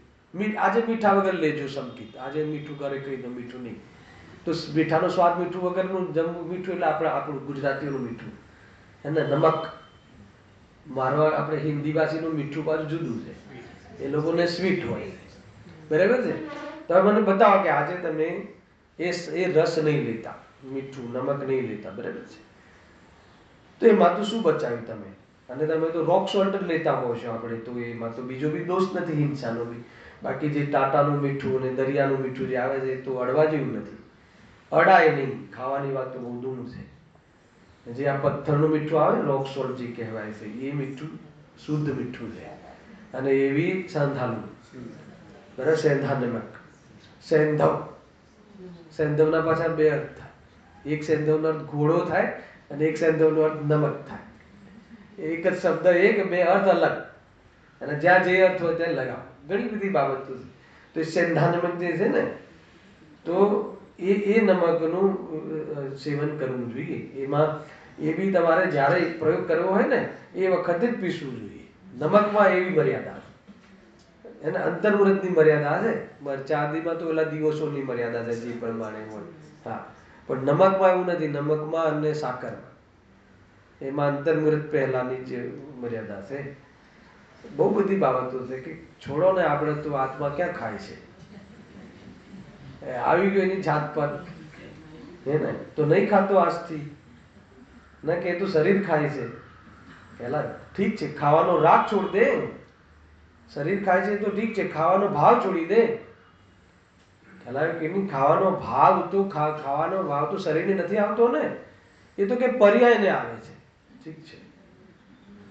આજે મીઠા વગર લેજો સંકિત. આજે મીઠું કરે કહી દો મીઠું નહીં તો મીઠાનો સ્વાદ મીઠું વગરનું જમવું. મીઠું એટલે આપણું ગુજરાતીઓનું મીઠું, હે ને? નમક. મારવાડ આપણે હિન્દી ભાષીનું મીઠું પાછું જુદું છે. એ લોકોને સ્વીટ હોય, બરાબર છે? તમે મને બતાવો કે આજે તમે એ રસ નહીં લેતા, મીઠું નમક નહીં લેતા, બરાબર છે? તો એમાં તો શું બચાવ્યું તમે? અને તમે તો રોક સોલ્ટ જ લેતા હોવ છો. આપણે તો એમાં તો બીજો બી દોષ નથી હિંસાનો બી. બાકી જે ટાટાનું મીઠું અને દરિયાનું મીઠું જે આવે છે એ તો અડવા જેવું નથી. અડાય નહીં. ખાવાની વાત તો બહુ દૂર છે. જે આ પથ્થરનું મીઠું આવે ને રોક સોલ્ટ જે કહેવાય છે એ મીઠું શુદ્ધ મીઠું છે. અને એવી સાંધાલું, બરાબર? સેંધા નમક, સેંધવ. સેંધવના પાછા બે અર્થ થાય. એક સેંધવનો અર્થ ઘોડો થાય અને એક સેંધવનો અર્થ નમક થાય. એક જ શબ્દ એક, બે અર્થ અલગ. અને જ્યાં જે અર્થ હોય ત્યાં લગાવો. ઘણી બધી બાબતો છે. તો એ સેંધા નમક જે છે ને તો એ નમકનું સેવન કરવું જોઈએ. એમાં એ બી તમારે જ્યારે પ્રયોગ કરવો હોય ને એ વખતે જ પીસવું જોઈએ. નમકમાં એવી મર્યાદા છે એને અંતર્વૃત્તની મર્યાદા છે. મરચા આદિમાં તો ઓલા દિવસોની મર્યાદા છે જે પ્રમાણે હોય. હા, પણ નમકમાં એવું નથી. નમકમાં અને સાકરમાં એમાં અંતર્મુહૂર્ત પહેલાની જે મર્યાદા છે. બહુ બધી બાબતો છે કે છોડો ને, આપણે તો આત્મા ક્યાં ખાય છે, આવી ગયો એની જાત પર હે ને, તો નહીં ખાતો આજથી ના કે તું શરીર ખાય છે. પેલા ઠીક છે, ખાવાનો રાગ છોડ દે. શરીર ખાય છે તો ઠીક છે, ખાવાનો ભાવ છોડી દે. ખ્યાલ કે નહીં? ખાવાનો ભાવ તો ખાવાનો ભાવ તો શરીરને નથી આવતો ને, એ તો કે પર્યાયને આવે છે. ઠીક છે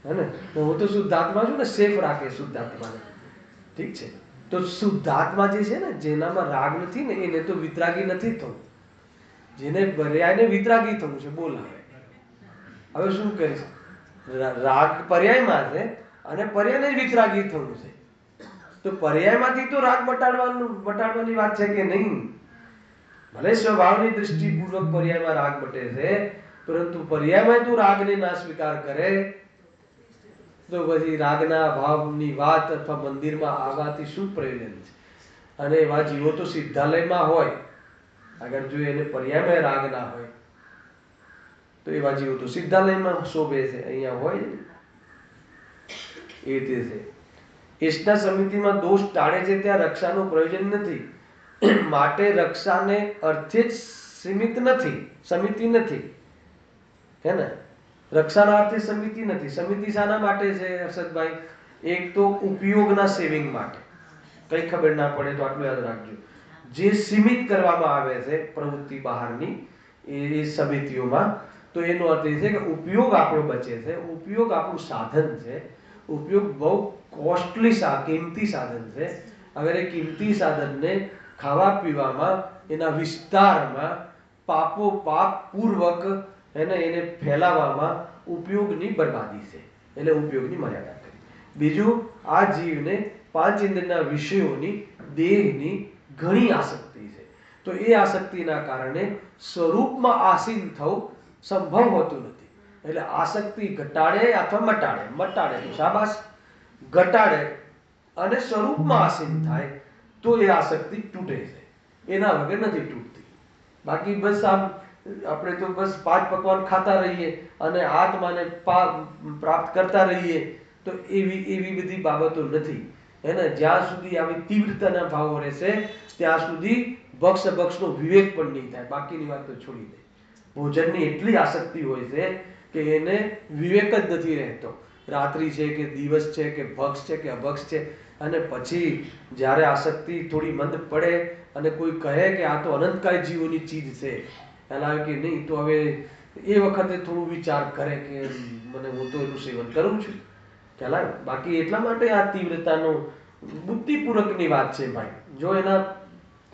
હે ને? હું તો શુદ્ધાત્મા છું ને, સેફ રાખે શુદ્ધાત્માને. ઠીક છે, તો શુદ્ધાત્મા જે છે ને, જેનામાં રાગ નથી ને, એને તો વિતરાગી નથી થવું. જેને પર્યાયને વિતરાગી થવું છે. બોલ હવે શું કરીશ? રાગ પર્યાયમાં છે અને પર્યાયને જ વિતરાગી થવું છે. તો પર્યાયમાંથી તો રાગ મટાડવાની વાત છે કે નહીં? ભલે સ્વભાવની દૃષ્ટિપૂર્વક પર્યાયમાં રાગ મટે છે, પરંતુ પર્યાયમાં તું રાગને ના સ્વીકાર કરે તો પછી રાગના ભાવની વાત અથવા મંદિરમાં આવવાથી શું પ્રયોજન છે? અને એવા જીવો તો સિદ્ધાલયમાં હોય, અગર જો એને પર્યાયમાં રાગ ના હોય તો એવા જીવો તો સિદ્ધાલયમાં શોભે છે, અહીંયા હોય ને. એ રીતે છે. એસના સમિતિમાં દોષ ટાળે છે ત્યાં રક્ષાનું પ્રયોજન નથી. માટે રક્ષાને અર્થે જ સીમિત નથી, સમિતિ નથી. હે ને? રક્ષાના અર્થે સમિતિ નથી. સમિતિ શાના માટે છે હર્ષદભાઈ? એક તો ઉપયોગના સેવિંગ માટે. કઈ ખબર ના પડે તો આટલું યાદ રાખજો. જે સીમિત કરવામાં આવે છે પ્રવૃત્તિ બહારની એ સમિતિઓમાં, તો એનો અર્થ એ છે કે ઉપયોગ આપણો બચે છે. ઉપયોગ આપણું સાધન છે. ઉપયોગ બહુ કોસ્ટલી કિંમતી સાધન છે. અગર એ કિંમતી સાધનને ખાવા પીવામાં, એના વિસ્તારમાં પાપ પૂર્વક એને ફેલાવવામાં ઉપયોગની બરબાદી છે. એટલે ઉપયોગની મર્યાદા કરી. બીજું, આ જીવને પાંચ ઇન્દ્રિયના વિષયોની, દેહની ઘણી આસક્તિ છે. તો એ આસક્તિના કારણે સ્વરૂપમાં આસીન થવું સંભવ હોતું નથી. એટલે આસક્તિ ઘટાડે અથવા મટાડે તો શાબાશ, ઘટાડે અને સ્વરૂપમાં આસીન થાય તો એ આસક્તિ તૂટે છે. એના વગર નથી તૂટતી. બાકી બસ આમ આપણે તો બસ 5 પકવાન ખાતા રહીએ અને આત્માને પ્રાપ્ત કરતા રહીએ તો એવી બધી બાબતો નથી. એને જ્યાં સુધી આવી તીવ્રતાના ભાવો રહેશે ત્યાં સુધી ભક્ષનો વિવેક પણ નહીં થાય. બાકીની વાત તો છોડી દે. ભોજનની એટલી આસક્તિ હોય છે કે એને વિવેક જ નથી રહેતો. રાત્રિ છે કે દિવસ છે કે ભક્ષ છે કે અભક્ષ છે. અને પછી જ્યારે આસક્તિ થોડી મંદ પડે અને કોઈ કહે કે આ તો અનંતકાય જીવોની ચીજ છે, ખ્યાલ આવે કે નહીં, તો હવે એ વખતે થોડું વિચાર કરે કે મને હું તો એનું સેવન કરું છું. ખ્યાલ આવે? બાકી એટલા માટે આ તીવ્રતાનો બુદ્ધિપૂર્વકની વાત છે ભાઈ. જો એના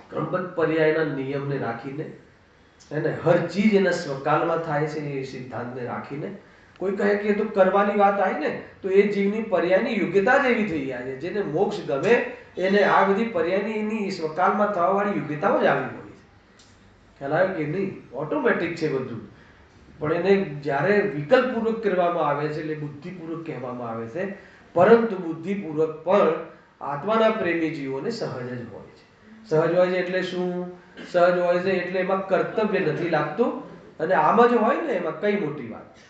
ક્રમબદ્ધ પર્યાયના નિયમને રાખીને, એને હર ચીજ એના સ્વકાલમાં થાય છે એ સિદ્ધાંતને રાખીને, કોઈ કહે કે તો કરવાની વાત આવી ને તો એ જીવની પર્યાયની યોગ્યતા જ એવી થઈ જાય છે. જેને મોક્ષ ગમે એને આ બધી પર્યાયની એની સ્વકાલમાં થવાવાળી યોગ્યતાઓ જ આવી હોય છે. ખ્યાલ આવે કે નહીં? ઓટોમેટિક છે બધું. પણ એને જ્યારે વિકલ્પપૂર્વક કરવામાં આવે છે એટલે બુદ્ધિપૂર્વક કહેવામાં આવે છે. પરંતુ બુદ્ધિપૂર્વક પણ આત્માના પ્રેમી જીવોને સહજ જ હોય છે. સહજ હોય છે એટલે શું? સહજ હોય છે એટલે એમાં કર્તવ્ય નથી લાગતું. અને આમ જ હોય ને એમાં કઈ મોટી વાત.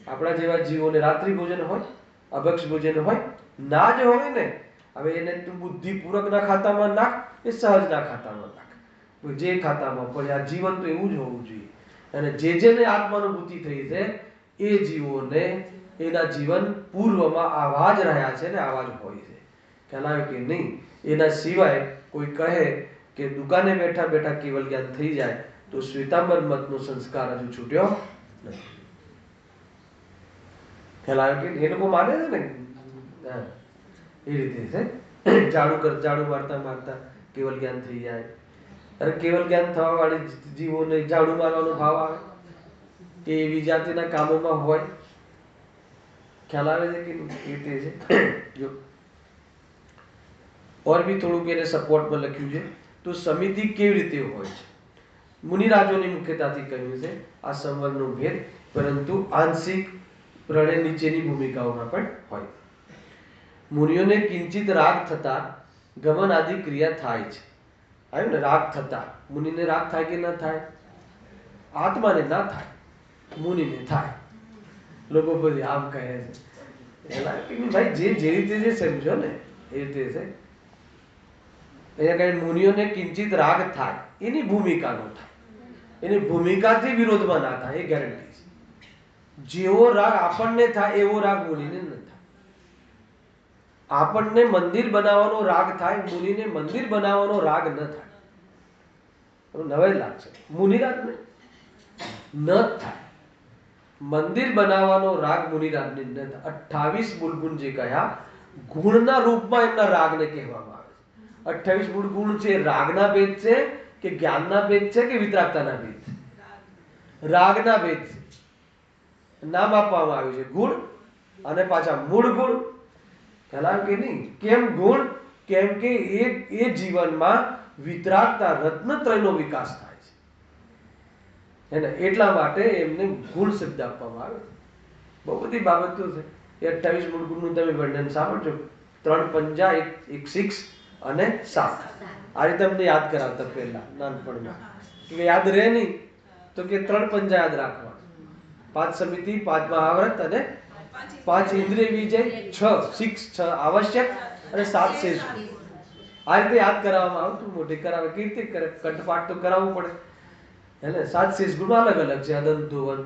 આપણા જેવા જીવોને રાત્રિ ભોજન હોય, અભક્ષ ભોજન હોય, ના જ હોય ને, હવે એને તું બુદ્ધિપૂર્વકના ખાતામાં નાખ, એ સહજના ખાતામાં નાખ, જે ખાતામાં પણ આ જીવન તો એવું જ હોવું જોઈએ. અને જેને આત્માનુભૂતિ થઈ છે એ જીવોને એના જીવન પૂર્વમાં આવા જ રહ્યા છે ને આવા જ હોય છે. ખ્યાલ આવે કે નહીં? એના સિવાય કોઈ કહે કે દુકાને બેઠા બેઠા કેવલ જ્ઞાન થઈ જાય તો શ્વેતાંબર મતનો સંસ્કાર હજુ છૂટ્યો નથી. ખ્યાલ આવે કે એ લોકો માને છે ને એ રીતે છે. ઝાડુ મારતા મારતા કેવલ જ્ઞાન થઈ જાય. અરે કેવલ જ્ઞાન થવા વાળી જીવોને ઝાડુ મારવાનો ભાવ આવે કે એવી જાતિના કામોમાં હોય. ખ્યાલ આવે છે કે એ રીતે છે. જો और भी થોડુંક એને સપોર્ટમાં લખ્યું છે. તો સમિતિ કેવી રીતે હોય છે? મુનિરાજોની મુખ્યતાથી કહ્યું છે આ સંવર્ગનો ભેદ, પરંતુ આંશિક પ્રણય નીચેની ભૂમિકાઓમાં પણ હોય. મુનિઓને કિંચિત રાગ થતા ગમન આદિ ક્રિયા થાય છે. આવ્યું ને? રાગ થતા મુનિને રાગ થાય કે ન થાય? આત્માને ના થાય, મુનિને થાય. લોકો બધી આમ કહે છે એલા કે ભાઈ જે જે રીતે જે સમજો ને એ રીતે છે. અહીંયા કઈ મુનિઓને કિંચિત રાગ થાય એની ભૂમિકા નો થાય, એની ભૂમિકાથી વિરોધમાં ના થાય, એ ગેરંટી છે. જેવો રાગ આપણને થાય એવો રાગ મુનિને ન થાય. આપણને મંદિર બનાવવાનો રાગ થાય, મુનિને મંદિર બનાવવાનો રાગ ન થાય. નવાઈ લાગશે, મુનિરાજ ને ન થાય. મંદિર બનાવવાનો રાગ મુનિરાજને ન થાય. 28 મૂળ જે કયા ગુણના રૂપમાં એમના રાગને કહેવામાં આવે છે. 28 મૂળ ગુણ છે, રાગના ભેદ છે કે જ્ઞાનના ભેદ છે કે વિતરાગતાના ભેદ છે? રાગના ભેદ છે. નામ આપવામાં આવ્યું છે ગુણ અને પાછા મૂળ ગુણ. ખ્યાલ કે નહીં? કેમ ગુણ? કેમ કે એ જીવનમાં વિતરાગતા રત્નત્રયનો વિકાસ થાય છે એને, એટલા માટે એમને ગુણ શબ્દ આપવામાં આવે છે. બહુ બધી બાબતો છે. એ 28 મૂળ ગુણનું તમે વર્ણન સાંભળજો. 3 પંજા, એક 6 અને 7. આ રીતે અમને યાદ કરાવતા પહેલા નાનપણમાં કે યાદ રહે નહીં તો કે 3 પંજા યાદ રાખવા, 5 સમિતિ, 5 મહાવ્રત અને 5 ઇન્દ્રિય વિજય, 6 આવશ્યક અને 7 શેષ. આ રીતે યાદ કરાવવામાં આવતું. મોઢે કરાવે, કીર્તિ કરે, કંઠપાઠ તો કરાવવું પડે એને. 7 શેષ ગુણ અલગ અલગ છે, અદંત ધોવન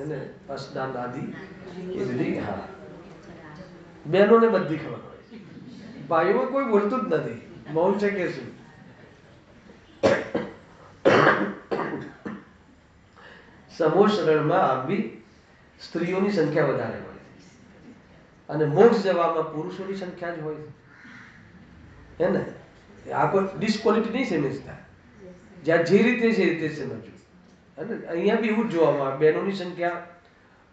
એને અસ્નાન આદિ એ બધી. હા, બહેનોને બધી ખબર હોય, ભાઈઓ કોઈ બોલતું જ નથી, મૌન છે કે શું. સમૂહ શરણમાં આવવી સ્ત્રીઓની સંખ્યા વધારે હોય અને મોક્ષ જવામાં પુરુષોની સંખ્યા જ હોય હે ને. આ કોઈ ડિસ્ક્વોલિટી નહીં સમજતા, જ્યાં જે રીતે છે એ રીતે સમજવું. અને અહીંયા બી એવું જ જોવામાં આવે, બહેનોની સંખ્યા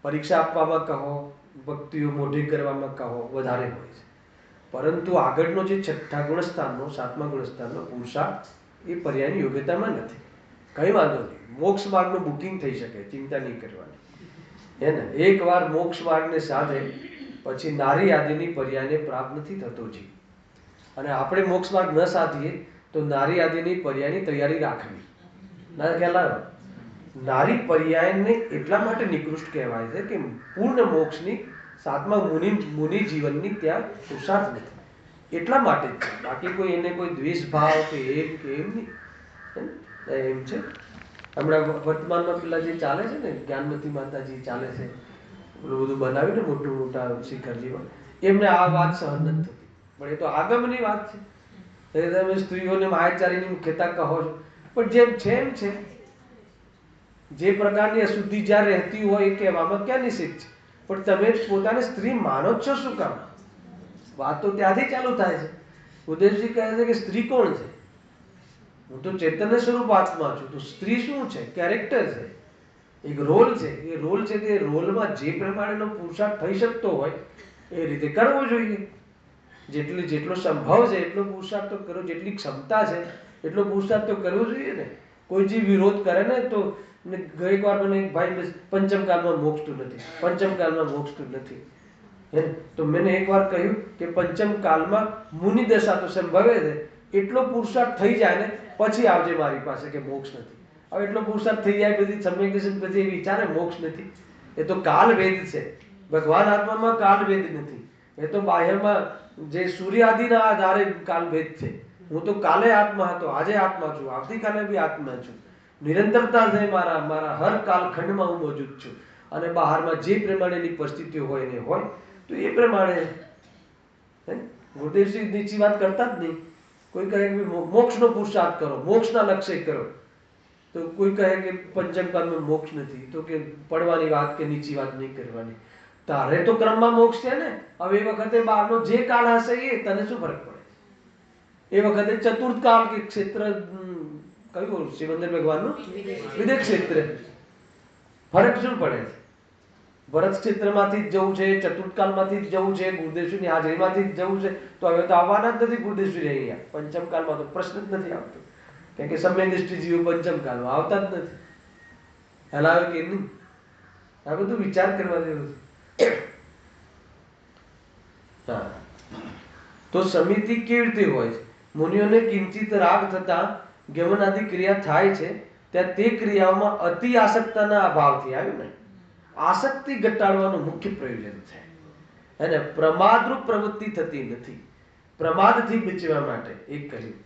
પરીક્ષા આપવામાં કહો, ભક્તિઓ મોઢે કરવામાં કહો વધારે હોય છે. પરંતુ આગળનો જે 6થા ગુણસ્થાનનો, 7મા ગુણસ્થાનનો પુરુષાર્થ એ પર્યાયની યોગ્યતામાં નથી. કઈ વાંધો નહીં, મોક્ષ માર્ગનું બુકિંગ થઈ શકે, ચિંતા નહીં કરવાની હે ને. એકવાર મોક્ષ માર્ગને સાધે પછી નારી આદિની પર્યાયને પ્રાપ્ત નથી થતો જીવ. અને આપણે મોક્ષ માર્ગ ન સાધીએ તો નારી આદિની પર્યાયની તૈયારી રાખવી. ના ખ્યાલ આવે? નારી પર્યાયને એટલા માટે નિકૃષ્ટ કહેવાય છે કે પૂર્ણ મોક્ષની 7મા મુનિ જીવનની ત્યાં પુરુષાર્થ નથી, એટલા માટે જ છે. બાકી કોઈ એને કોઈ દ્વેષ ભાવ કે એમ નહીં એમ છે. હમણાં વર્તમાનમાં પેલા જે ચાલે છે ને, જ્ઞાનમતી માતાજી ચાલે છે, પેલું બધું બનાવ્યું ને મોટું મોટા શિખરજીમાં, એમને આ વાત સહન નથી થતી. પણ એ તો આગમની વાત છે. તમે સ્ત્રીઓને માયાચારીની કહેતા કહો છો, પણ જેમ છે એમ છે. જે પ્રકારની અશુદ્ધિ જ્યાં રહેતી હોય એ કહેવામાં ક્યાં નિષેધ છે? પણ તમે પોતાને સ્ત્રી માનો જ છો શું કામ? વાત તો ત્યાંથી ચાલુ થાય છે. ઉદયજી કહે છે કે સ્ત્રી કોણ છે? હું તો ચૈતન્ય સ્વરૂપ આત્મા છું. તો સ્ત્રી શું છે? કેરેક્ટર છે, એક રોલ છે. એ રોલ છે તે રોલમાં જે પ્રમાણેનો પુરુષાર્થ થઈ શકતો હોય એ રીતે કરવો જોઈએ. જેટલો સંભવ છે એટલો પુરુષાર્થ તો કરો, જેટલી ક્ષમતા છે એટલો પુરુષાર્થ તો કરવો જોઈએ ને. કોઈ જે વિરોધ કરે ને તો એક વાર મને ભાઈ પંચમકાલમાં મોક્ષતું નથી, પંચમકાલમાં મોક્ષતું નથી. તો મેં એક વાર કહ્યું કે પંચમકાલમાં મુનિ દશા તો સંભવે છે, એટલો પુરુષાર્થ થઈ જાય ને પછી આવજે મારી પાસે કે મોક્ષ નથી. હવે એટલો પુરુષાર્થ થઈ જાય પછી સમ્યક દર્શન પછી એ વિચારે મોક્ષ નથી. એ તો કાલ ભેદ છે. ભગવાન આત્મામાં કાલ ભેદ નથી. એ તો બાહ્યમાં જે સૂર્ય આદિના આધારે કાલ ભેદ છે. હું તો કાલે આત્મા હતો, આજે આત્મા છું, આવતીકાલે બી આત્મા છું. નિરંતરતા છે મારા હર કાલખંડમાં હું મોજૂદ છું. અને બહારમાં જે પ્રમાણેની પરિસ્થિતિઓ હોય ને હોય તો એ પ્રમાણે. ગુરુદેવજી નીચી વાત કરતા જ નહીં. કોઈ કહે કે મોક્ષનો પુરુષાર્થ કરો, મોક્ષના લક્ષ્ય કરો, તો કોઈ કહે કે પંચમકાલમાં મોક્ષ નથી, તો કે પડવાની વાત કે નીચી વાત નહીં કરવાની. તારે તો ક્રમમાં મોક્ષ છે ને. હવે એ વખતે બહારનો જે કાળ હશે એ તને શું ફરક પડે? એ વખતે ચતુર્થ કાળ કે ક્ષેત્ર કયું શિવંદર ભગવાનનું વિદેહ ક્ષેત્ર, ફરક શું પડે છે? ભરત ક્ષેત્રમાંથી જ જવું છે, ચતુર્થકાલમાંથી જ જવું છે, ગુરુદેવશ્રીની હાજરીમાંથી જ જવું છે. તો હવે તો આવવાના જ નથી ગુરુદેવશ્રી અહીંયા પંચમકાલમાં, તો પ્રશ્ન જ નથી આવતો. કારણ કે સમય દૃષ્ટિ જીવો પંચમકાલમાં આવતા જ નથી. હલાવે કે નહીં? આ બધું વિચાર કરવા જેવું છે. હા, તો સમિતિ કેવી રીતે હોય છે? મુનિઓને કિંચિત રાગ થતા ગમનાદિ ક્રિયા થાય છે ત્યાં તે ક્રિયાઓમાં અતિ આસક્તના અભાવથી આવ્યું ને, આસક્તિ ઘટાડવાનું મુખ્ય પ્રયોજન છે. અને પ્રમાદરૂપ પ્રવૃત્તિ થતી નથી. પ્રમાદથી બચવા માટે એક કહ્યું,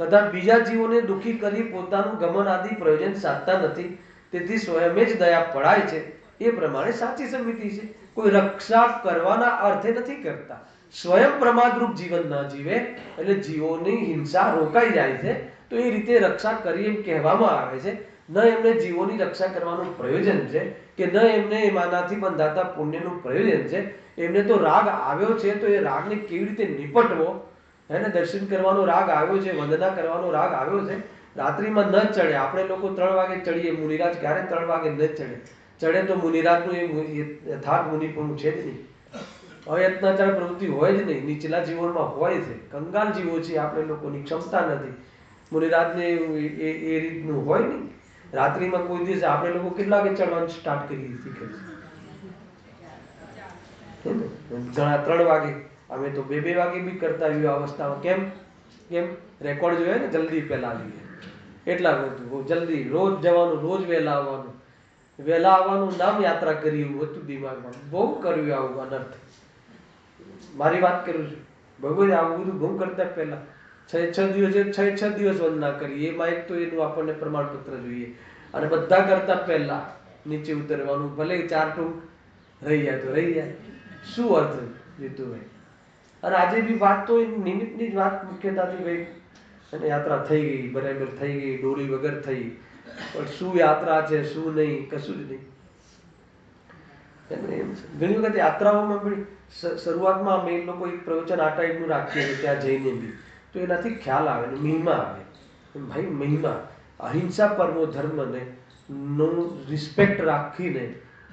તથા બીજા જીવોને દુઃખી કરી પોતાનું ગમન આદિ પ્રયોજન સાધતા નથી, તેથી સ્વયં જ દયા પડાય છે. એ પ્રમાણે સાચી સમિતિ છે. કોઈ રક્ષા કરવાના અર્થે નથી કરતા. સ્વયં પ્રમાદરૂપ જીવન ન જીવે એટલે જીવોની હિંસા રોકાઈ જાય છે, તો એ રીતે રક્ષા કરી એમ કહેવામાં આવે છે. ન એમને જીવોની રક્ષા કરવાનું પ્રયોજન છે કે ન એમને એમાંનાથી બંધાતા પુણ્યનું પ્રયોજન છે. એમને તો રાગ આવ્યો છે, તો એ રાગને કેવી રીતે નિપટવો, એને દર્શન કરવાનો રાગ આવ્યો છે, વંદના કરવાનો રાગ આવ્યો છે. રાત્રિમાં ન ચડે. આપણે લોકો 3 વાગે ચડીએ, મુનિરાજ ક્યારે 3 વાગે ન ચડે. ચડે તો મુનિરાજનું એ યથાર્થ મુનિપણું છે જ નહીં. અયત્નાચાર પ્રવૃત્તિ હોય જ નહીં. નીચલા જીવનમાં હોય છે. કંગાલ જીવો છે આપણે લોકોની ક્ષમતા નથી. મુનિરાજને એ રીતનું હોય નહીં. રાત્રિમાં કોઈ દિવસ આપણે લોકો કેટલા વાગે ચડવાનું સ્ટાર્ટ કરીએ છીએ? ઘણા 3 વાગે, અમે તો 2 વાગે બી કરતા એવી અવસ્થામાં. કેમ રેકોર્ડ જોયા ને, જલ્દી પહેલા આવી ગયા એટલા બધું જલ્દી. રોજ જવાનું, રોજ વહેલા આવવાનું. વહેલા આવવાનું નામ યાત્રા કરી એવું હતું દિમાગમાં. બહુ કર્યું આવું અનર્થ. મારી વાત કરું છું. ભગવાન આવું બધું બહુ કરતા પહેલા 6 દિવસ વંદના કરી. એમાં એક તો એનું આપણને પ્રમાણપત્ર જોઈએ. અને બધા કરતા પહેલા નીચે ઉતરવાનું. ભલે 4 ટૂંક રહી જાય તો રહી જાય. શું અર્થ જીતુભાઈ? અને આજે બી વાત તો નિમિત્તની જ વાત મુખ્યતાથી ભાઈ. અને યાત્રા થઈ ગઈ, બરાબર થઈ ગઈ, ડોરી વગર થઈ. પણ શું યાત્રા છે શું નહીં, કશું જ નહીં. ઘણી વખત યાત્રાઓમાં પણ શરૂઆતમાં અમે લોકો એક પ્રવચન આ ટાઈપનું રાખીએ છીએ ત્યાં જઈને બી, તો એનાથી ખ્યાલ આવે ને મહિમા આવે. ભાઈ મહિમા, અહિંસા પરમો ધર્મને નો રિસ્પેક્ટ રાખીને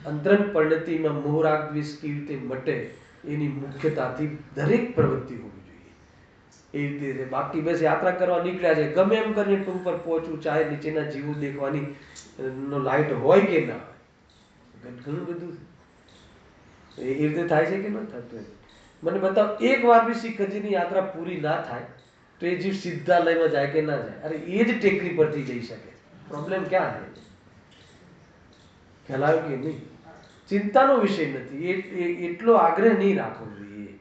અંતરંગ પરિણતિમાં મોહ રાગ દ્વેષ કેવી રીતે મટે એની મુખ્યતાથી દરેક પ્રવૃત્તિ હોવી જોઈએ. એ રીતે બાકી બસ યાત્રા કરવા નીકળ્યા છે, ગમે એમ કરીને ટૂંક પર પહોંચવું, ચાહે નીચેના જીવો દેખવાની નો લાઈટ હોય કે ના હોય, ઘણું બધું એ રીતે થાય છે કે ન થતું? મને બતાવો એક વાર બી શીખજીની યાત્રા પૂરી ના થાય તો એ જીવ સિદ્ધાલયમાં જાય કે ના જાય? અરે એ જ ટેકરી પરથી જઈ શકે. પ્રોબ્લેમ ક્યાં છે? ખ્યાલ આવ્યો કે નહીં? ચિંતાનો વિષય નથી. એટલો આગ્રહ નહીં રાખવો જોઈએ.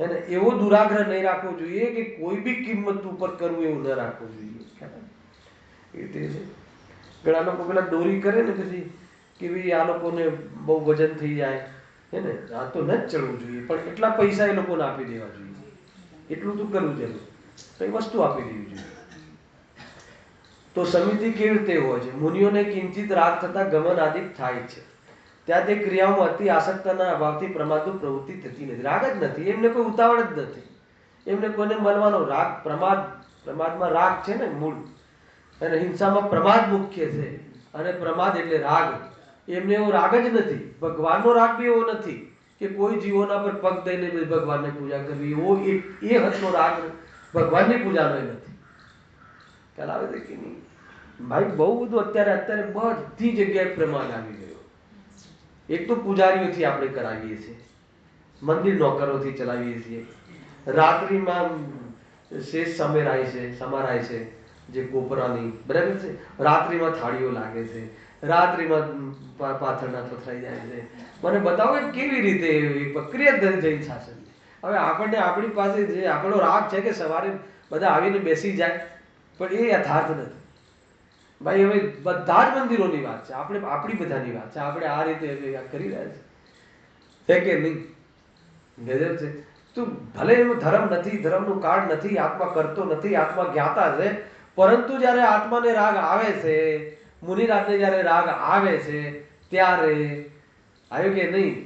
અને એવો દુરાગ્રહ નહીં રાખવો જોઈએ કે કોઈ બી કિંમત ઉપર કરવું એવું ન રાખવું જોઈએ. એ રીતે ઘણા લોકો પેલા દોરી કરે ને પછી કે ભાઈ આ લોકોને બહુ વજન થઈ જાય હે ને, આ તો ન જ ચડવું જોઈએ, પણ એટલા પૈસા એ લોકોને આપી દેવા જોઈએ. એટલું તો કરવું જરૂર, કઈ વસ્તુ આપી દેવી જોઈએ. તો સમિતિ કેવી રીતે હોય છે? મુનિઓને કિંચિત રાગ થતા ગમન આદિ થાય છે. ત્યાં તે ક્રિયાઓમાં અતિ આસક્તના અભાવથી પ્રમાદનું પ્રવૃત્તિ થતી નથી. રાગ જ નથી. એમને કોઈ ઉતાવળ જ નથી. એમને કોઈને મળવાનો રાગ, પ્રમાદમાં રાગ છે ને મૂળ. અને હિંસામાં પ્રમાદ મુખ્ય છે. અને પ્રમાદ એટલે રાગ. એમને એવો રાગ જ નથી. ભગવાનનો રાગ બી એવો નથી કે કોઈ જીવોના પર પગ દઈને ભગવાનની પૂજા કરવી. એવો એ હદનો રાગ ભગવાનની પૂજાનો નથી. ખ્યાલ આવે છે કે નહીં? ભાઈ બહુ બધું અત્યારે બધી જગ્યાએ પ્રમાદ આવી ગયો. એક તો પૂજારીઓથી આપણે કરાવીએ છીએ, મંદિર નોકરોથી ચલાવીએ છીએ. રાત્રિમાં શેષ સમારાય છે જે કોપરાની, બરાબર છે. રાત્રિમાં થાળીઓ લાગે છે, રાત્રિમાં પાથરના પથરાઈ જાય છે. મને બતાવો કે કેવી રીતે પ્રક્રિયા જૈન શાસન. હવે આપણને આપણી પાસે જે આપણો રાગ છે કે સવારે બધા આવીને બેસી જાય, પણ એ યથાર્થ નથી. ભાઈ હવે બધા જ મંદિરોની વાત છે, આપણી બધાની વાત છે. આપણે આ રીતે કરી રહ્યા છે કે નહીં? ગજબ છે. તું ભલે એનો ધર્મ નથી, ધર્મનું કાર્ડ નથી, આત્મા કરતો નથી, આત્મા જ્ઞાતા છે, પરંતુ જ્યારે આત્માને રાગ આવે છે, મુનિરાજને જ્યારે રાગ આવે છે ત્યારે આવ્યો કે નહીં?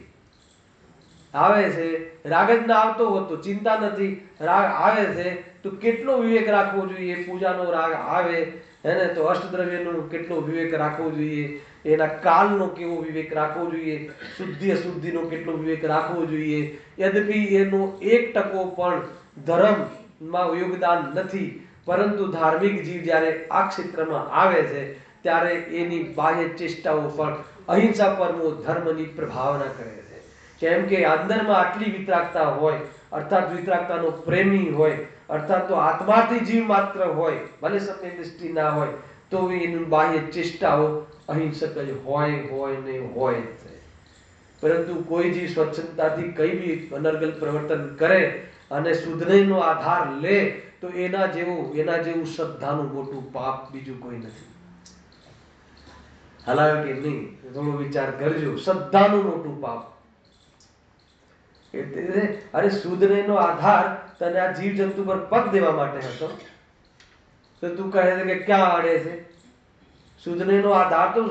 આવે છે. રાગ જ ના આવતો હોત તો ચિંતા નથી. રાગ આવે છે તો કેટલો વિવેક રાખવો જોઈએ. પૂજાનો રાગ આવે એને તો અષ્ટદ્રવ્યનો કેટલો વિવેક રાખવો જોઈએ, એના કાલનો કેવો વિવેક રાખવો જોઈએ, શુદ્ધિ અશુદ્ધિનો કેટલો વિવેક રાખવો જોઈએ. યદ્યપિ એનો 1% પણ ધર્મમાં યોગદાન નથી, પરંતુ ધાર્મિક જીવ જ્યારે આ ક્ષેત્રમાં આવે છે ત્યારે એની બાહ્ય ચેષ્ટાઓ પણ અહિંસા પરમો ધર્મની પ્રભાવના કરે છે. કેમ કે અંદરમાં આટલી વિતરાગતા હોય, અર્થાત વિતરાગતાનો પ્રેમી હોય, અર્થાત તો આત્માથી જીવ માત્ર હોય, ભલે સત્ય દૃષ્ટિ ના હોય, તો એનું બાહ્ય ચેષ્ટાઓ અહિંસક જ હોય ને હોય જ છે. પરંતુ કોઈ જે સ્વચ્છતાથી કઈ બી અનર્ગલ પ્રવર્તન કરે અને શુદ્ધનો આધાર લે તો એના જેવું શ્રદ્ધાનું મોટું પાપ બીજું કોઈ નથી. હલાવે કે નહીં થોડો વિચાર કરજો. શ્રદ્ધાનું મોટું પાપ. એટલે અરે શુદ્ધનો આધાર તને આ જીવ જંતુ પર પગ દેવા માટે હતો તો તું કહે છે કે ક્યાં અડે છે? શુદ્ધનો આધાર તો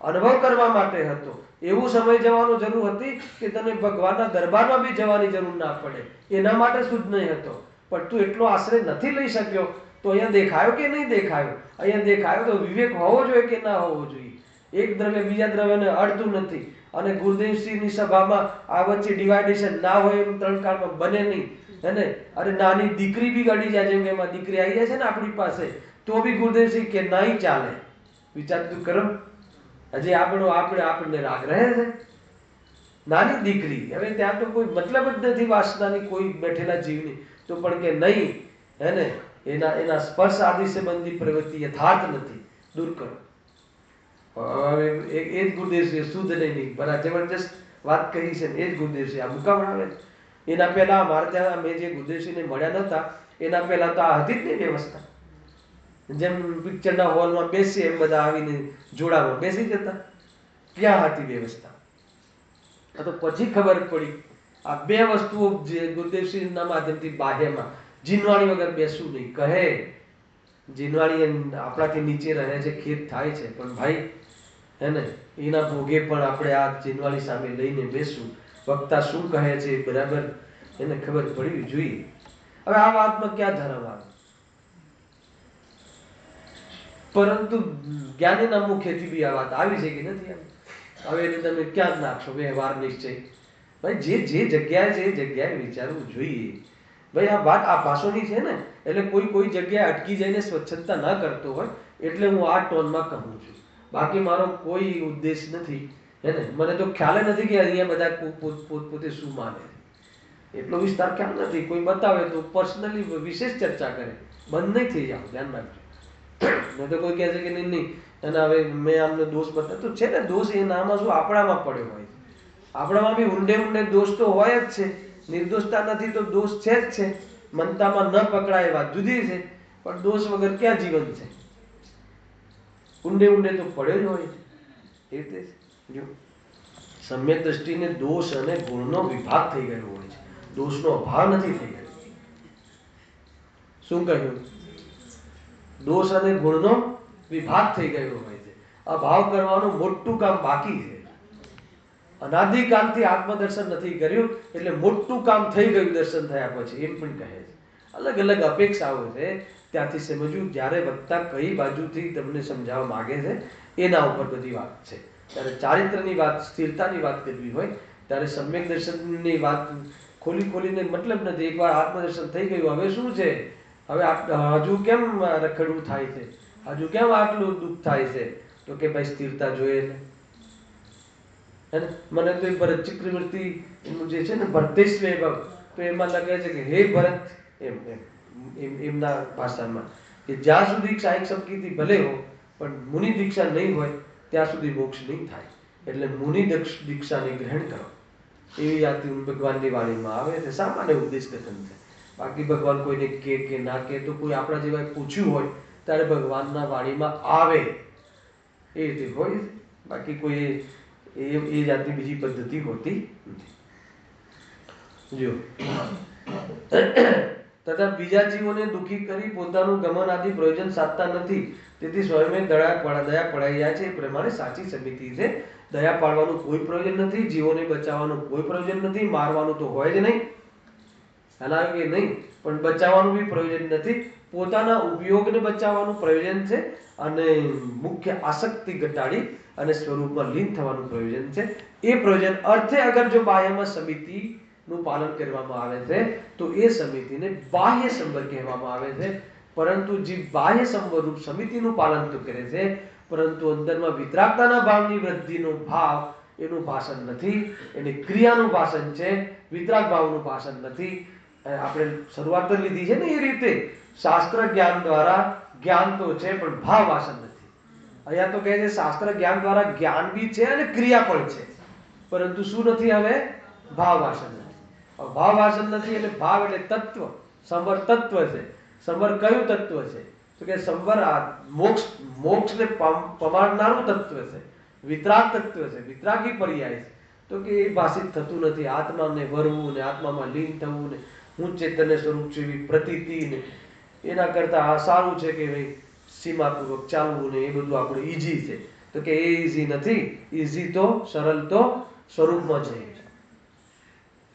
અનુભવ કરવા માટે હતો. એવું સમય જવાનો જરૂર હતી કે તને ભગવાનના દરબારમાં બી જવાની જરૂર ના પડે. એના માટે શુદ્ધ નહીં હતો. પણ તું એટલો આશ્રય નથી લઈ શક્યો તો અહીંયા દેખાયો કે નહીં દેખાયો? અહીંયા દેખાયો તો વિવેક હોવો જોઈએ કે ના હોવો જોઈએ? એક દ્રવ્ય બીજા દ્રવ્યને અડતું નથી. અને ગુરુદેવસિંહની સભામાં આ વચ્ચે ડિવાઇડેશન ના હોય એમ ત્રણ કાળમાં બને નહીં. હે અરે નાની દીકરી બી અડી જાય, જેમ કે એમાં દીકરી આવી જાય છે ને આપણી પાસે, તો બી ગુરુદેવસિંહ કે નહીં ચાલે. વિચાર તું કરો. હજી આપણને રાગ રહે છે. નાની દીકરી, હવે ત્યાં તો કોઈ મતલબ જ નથી વાસનાની કોઈ બેઠેલા જીવની, તો પણ કે નહીં, હે ને એના સ્પર્શ આદિ સંબંધી પ્રવૃત્તિ યથાર્થ નથી, દૂર કરો. હવે એ જ ગુરુદેવસિંહ શુદ્ધ નહીં બરાબર જબરજસ્ત વાત કહી છે. એ જ ગુરુદેવસિંહ આ મુકામ આવે. એના પહેલા મારે ત્યાં મેં જે ગુરુદેવસિંહને મળ્યા નહોતા એના પહેલા તો આ હતી જ નહીં વ્યવસ્થા. જેમ પિક્ચરના હોલમાં બેસીએ એમ બધા આવીને જોડામાં બેસી જતા. ક્યાં હતી વ્યવસ્થા? આ તો પછી ખબર પડી. આ બે વસ્તુઓ જે ગુરુદેવસિંહના માધ્યમથી બાહ્યમાં જીનવાણી વગર બેસવું નહીં. કહે જીનવાણી આપણાથી નીચે રહે છે, ખેદ થાય છે, પણ ભાઈ હે ને એના ભોગે પણ આપણે આ જીનવાણી સામે લઈને બેસવું. વક્તા શું કહે છે બરાબર એને ખબર પડવી જોઈએ. હવે આ વાતમાં ક્યાં ધર્મ આવે? પરંતુ જ્ઞાનીના મુખેથી બી આ વાત આવી છે કે નથી આવી? હવે એને તમે ક્યાં નાખશો? વ્યવહાર નિશ્ચય. ભાઈ જે જગ્યાએ વિચારવું જોઈએ. ભાઈ આ વાત આ ભાષોની છે ને, એટલે કોઈ જગ્યાએ અટકી જઈને સ્વચ્છતા ના કરતો હોય એટલે હું આ ટોનમાં કહું છું. બાકી મારો કોઈ ઉદ્દેશ નથી. હે ને મને તો ખ્યાલ નથી કે અહીંયા બધા પોતે શું માને. એટલો વિસ્તાર ખ્યાલ નથી. કોઈ બતાવે તો પર્સનલી વિશેષ ચર્ચા કરે. બંધ નહીં થઈ જાવ, ધ્યાન રાખજો. મેં તો કોઈ કહે છે કે નહીં અને હવે મેં આમને દોષ બતાવતો છે ને, દોષ એ નામાં શું આપણામાં પડ્યો હોય. આપણામાં બી ઊંડે દોષ તો હોય જ છે. નિર્દોષતા નથી તો દોષ છે જ છે. મનતામાં ન પકડાય વાત જુદી છે, પણ દોષ વગર ક્યાં જીવન છે? ઊંડે તો પડ્યો જ હોય. એ રીતે જો સમ્યક દ્રષ્ટિને દોષ અને ગુણનો વિભાગ થઈ ગયો હોય છે. દોષનો અભાવ નથી થઈ ગયો. શું કહ્યું? દોષ અને ગુણનો વિભાગ થઈ ગયો હોય છે. અભાવ કરવાનું મોટું કામ બાકી છે. અનાદિકાલથી આત્મદર્શન નથી કર્યું એટલે મોટું કામ થઈ ગયું દર્શન થયા પછી, એમ પણ કહે છે. અલગ અલગ અપેક્ષાઓ છે, ત્યાંથી સમજવું. જ્યારે વક્તા કઈ બાજુથી તમને સમજાવવા માંગે છે એના ઉપર બધી વાત છે. ત્યારે ચારિત્રની વાત, સ્થિરતાની વાત કરવી હોય ત્યારે સમ્યક દર્શનની વાત ખોલીને મતલબ નથી. એકવાર આત્મદર્શન થઈ ગયું, હવે શું છે? હવે હજુ કેમ રખડવું થાય છે? હજુ કેમ આટલું દુઃખ થાય છે? તો કે ભાઈ સ્થિરતા જોઈએ ને. મને તો ભરત ચક્રવર્તી એનું જે છે ને ભરતેશ વૈભવ, તો એમાં લાગે છે કે હે ભરત, એમના ભાષામાં કે જ્યાં સુધી ક્ષાયિક સંપત્તિ ભલે હો પણ મુનિ દીક્ષા નહીં હોય ત્યાં સુધી મોક્ષ નહીં થાય. એટલે મુનિ દીક્ષાને ગ્રહણ કરો. એવી વાત ભગવાનની વાણીમાં આવે છે. સામાન્ય ઉપદેશ કથન છે. બાકી ભગવાન કોઈને કે ના કે તો કોઈ આપણા જેવા પૂછ્યું હોય ત્યારે ભગવાનના વાણીમાં આવે એ રીતે હોય. બાકી કોઈ એ જાતની બીજી પદ્ધતિ હોતી નથી. જો તથા બીજા જીવોને દુઃખી કરી પોતાનું ગમન આદિ પ્રયોજન સાધતા નથી. તેથી સ્વયં દયા પડાઈ જાય છે. એ પ્રમાણે સાચી સમિતિ છે. દયા પાડવાનું કોઈ પ્રયોજન નથી. જીવોને બચાવવાનું કોઈ પ્રયોજન નથી. મારવાનું તો હોય જ નહીં, હલાવે કે નહીં, પણ બચાવવાનું બી પ્રયોજન નથી. પોતાના ઉપયોગને બચાવવાનું પ્રયોજન છે અને મુખ્ય આસક્તિ ઘટાડી અને સ્વરૂપમાં લીન થવાનું પ્રયોજન છે. એ પ્રયોજન અર્થે અગર જો બાહ્યમાં સમિતિનું પાલન કરવામાં આવે છે તો એ સમિતિને બાહ્ય સંવર કહેવામાં આવે છે. પરંતુ જે બાહ્ય સંવરરૂપ સમિતિનું પાલન તો કરે છે, પરંતુ અંદરમાં વિતરાગતાના ભાવની વૃદ્ધિનો ભાવ એનું ભાષણ નથી. એને ક્રિયાનું ભાષણ છે, વિતરાગ ભાવનું ભાષણ નથી. આપણે શરૂઆત લીધી છે ને એ રીતે શાસ્ત્ર જ્ઞાન દ્વારા જ્ઞાન તો છે પણ ભાવ ભાષણ નથી. અહીંયા તો કહે છે શાસ્ત્ર જ્ઞાન દ્વારા જ્ઞાન બી છે અને ક્રિયા પણ છે, પરંતુ શું નથી? હવે ભાવ વાસન નથી. ભાવ વાસન નથી એટલે ભાવ એટલે તત્વ, સંવર તત્વ છે. સંવર કયું તત્વ છે? તો કે સંવર મોક્ષને પમાડનારું તત્વ છે, વિતરાગ તત્વ છે, વિતરાગી પર્યાય છે. તો કે એ ભાષિત થતું નથી. આત્માને વરવું ને આત્મામાં લીન થવું ને હું ચેતન્ય સ્વરૂપ છું એવી પ્રતીતિ ને એના કરતા આ સારું છે કે ભાઈ સીમાપૂર્વક ચાલવું ને એ બધું આપણું ઈઝી છે. તો કે એ ઈઝી નથી. ઈઝી તો સરળ તો સ્વરૂપમાં છે.